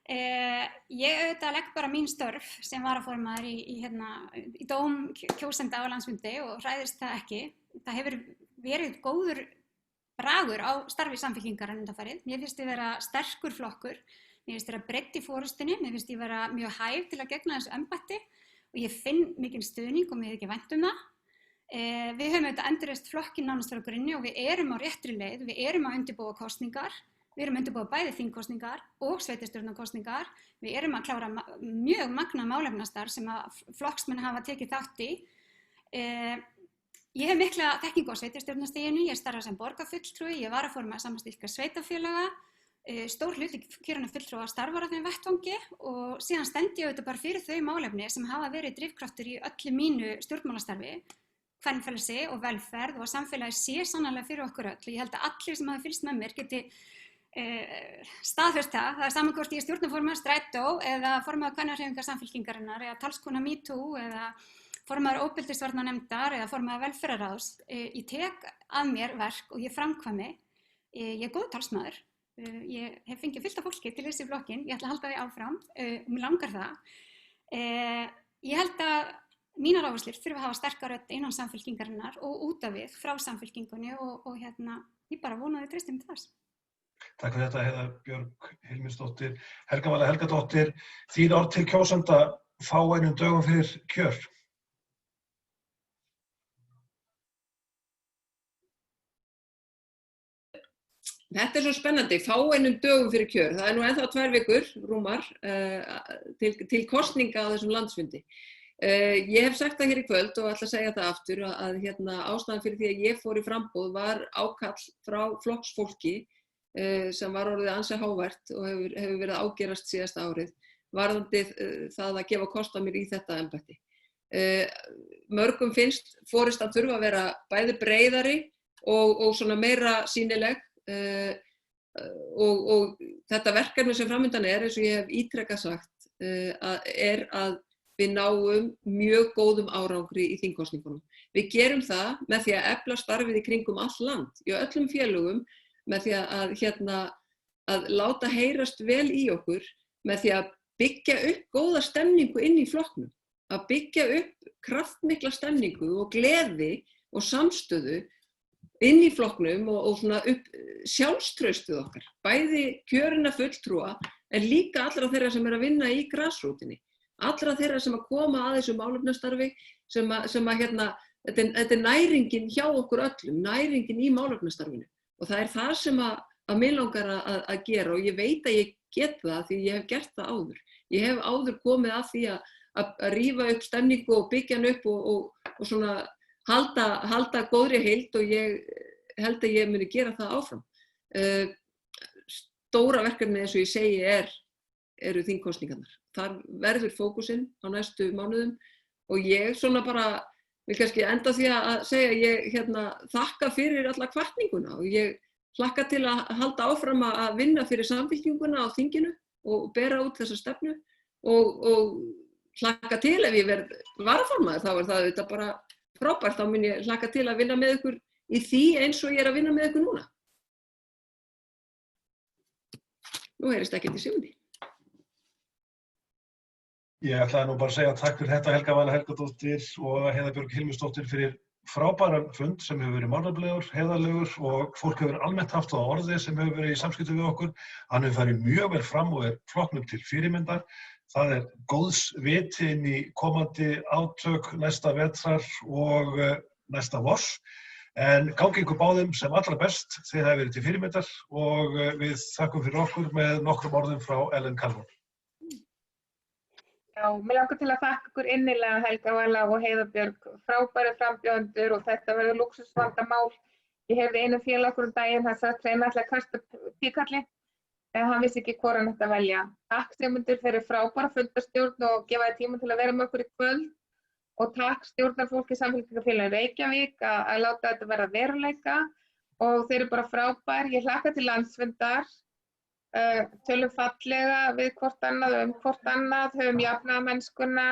[SPEAKER 3] Ég auðvitað legg bara mín störf sem varaformaður í dóm kjósenda á landsfundi og hræðist það ekki. Það hefur verið góður bragur á starfi Samfylkingarinnar undanfarið. Mér finnst ég vera sterkur flokkur, mér finnst vera breidd í forystunni, mér finnst ég vera mjög hæf til að gegna þessu embætti og ég finn mikinn stuðning og mér er ekki vænt um það. Við höfum auðvitað endurreist flokkinn nánast frá grunni og við erum á réttri leið, við erum að undirbúa kosningar, við erum að undirbúa bæði þingkosningar og sveitarstjórnarkosningar, við erum að klára mjög magnað málefnastarf sem að flokksmenn hafa tekið þátt í. Ég hef mikla þekkingu á sveitarstjórnarstiginu, ég starfa sem borgarfulltrúi, ég varaformaður Sambands sveitarfélaga, stór hluti kjörinna fulltrúa starfar á þeim vettvangi og síðan stend ég auðvitað bara fyrir þau málefni sem hafa verið drifkraftur í öllu mínu stjórnmálastarfi, kvenfrelsi og velferð og að samfélagi sé sannarlega fyrir okkur öll. Ég held að allir sem hafa fylgst með mér geti staðfest það. Það saman hvort ég stjórnarformaður Strætó eða formaður kvennahreyfingar Samfylkingarinnar eða talskona MeToo eða formaður óbeldisvarnanefndar eða formaður velferðarráðs. Ég tek að mér verk og ég framkvæmi. Ég er góð talsmaður. Ég hef fengið fullt af fólki til þessi flokkin. Ég ætla að halda því áfram og mér langar það. Ég held að mínar áherslur þurfa að hafa sterka rödd innan Samfylkingarinnar og út af við frá Samfylkingunni og ég bara vona að þið treystum til þess.
[SPEAKER 2] Takk fyrir þetta, Heiða Björg Hilmirsdóttir. Helga Vala Helgadóttir, þín orð til kjósenda fáeinum dögum fyrir kjör?
[SPEAKER 5] Þetta svo spennandi, fáeinum dögum fyrir kjör. Það nú ennþá 2 vikur, rúmar, til kosninga á þessum landsfundi. Ég hef sagt það hér í kvöld og ætla að segja það aftur að ástæðan fyrir því að ég fór í framboð var ákall frá flokksfólki sem var orðið ansi hávært og hefur verið ágerast síðasta árið varðandi það að gefa kost á mér í þetta embætti. Mörgum finnst forystan þurfa að vera bæði breiðari og svona meira sýnileg og þetta verkefni sem framundan eins og ég hef ítrekað sagt að við náum mjög góðum árangri í þingkosningunum. Við gerum það með því að efla starfið í kringum all land, í öllum félögum, með því að láta heyrast vel í okkur, með því að byggja upp góða stemningu inn í flokknum, að byggja upp kraftmikla stemningu og gleði og samstöðu inn í flokknum og svona upp sjálfstraustið okkar, bæði kjörinna fulltrúa en líka allra þeirra sem að vinna í grasrótinni. Allra þeirra sem að koma að þessu málefnastarfi þetta næringin hjá okkur öllum, næringin í málefnastarfinu og það það sem að mig langar að gera og ég veit að ég get það því ég hef gert það áður. Ég hef áður komið að því að rífa upp stemningu og byggja hann upp og svona halda góðri heild og ég held að ég muni gera það áfram. Stóra verkefni eins og ég segi eru þingkosningarnar. Þar verður fókusinn á næstu mánuðum og ég svona bara vil kannski enda því að segja ég þakka fyrir alla hvatninguna og ég hlakka til að halda áfram að vinna fyrir samfylkinguna á þinginu og bera út þessa stefnu og hlakka til ef ég verð varaformaður þá það auðvitað bara frábært, þá mun ég hlakka til að vinna með ykkur í því eins og ég að vinna með ykkur núna. Nú heyrist ekkert í Sigmundi.
[SPEAKER 2] Ég ætlaði nú bara að segja takk fyrir þetta Helga Vala Helgadóttir og Heiða Björg Hilmisdóttir fyrir frábæran fund sem hefur verið málefnalegur, heiðarlegur og fólk hefur almennt haft það á orði sem hefur verið í samskiptum við okkur. Hann hefur farið mjög vel fram og flokknum til fyrirmyndar. Það góðs viti inn í komandi átök næsta vetrar og næsta vors. En gangi ykkur báðum sem allra best, þið hafi verið til fyrirmyndar og við þakkum fyrir okkur með nokkrum orðum frá Ellen Calvin.
[SPEAKER 1] Já, mér langar til að þakka ykkur innilega Helga Vala og Heiða Björg, frábæri frambjóðendur og þetta verður lúxusvandamál. Ég heyrði einu félag okkur daginn, hann sagði að hann ætlaði að kasta tíkalli, en hann vissi ekki hvor hann ætti að velja. Takk Sigmundur fyrir frábæra fundarstjórn og gefa þér tíma til að vera með okkur í kvöld og takk stjórnarfólki Samfylkingarfélagi Reykjavík að láta þetta vera veruleika og þeir eru bara frábær. Ég hlakka til landsfundar. Tölum fallega við hvort annað, höfum jafnaðarmennskuna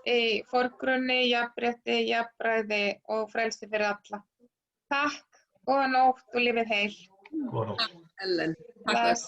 [SPEAKER 1] í forgrunni, jafnrétti, jafnræði og frelsi fyrir alla. Takk, góða nótt og lifið heil.
[SPEAKER 2] Góða nótt.
[SPEAKER 5] Ellen.
[SPEAKER 1] Bless.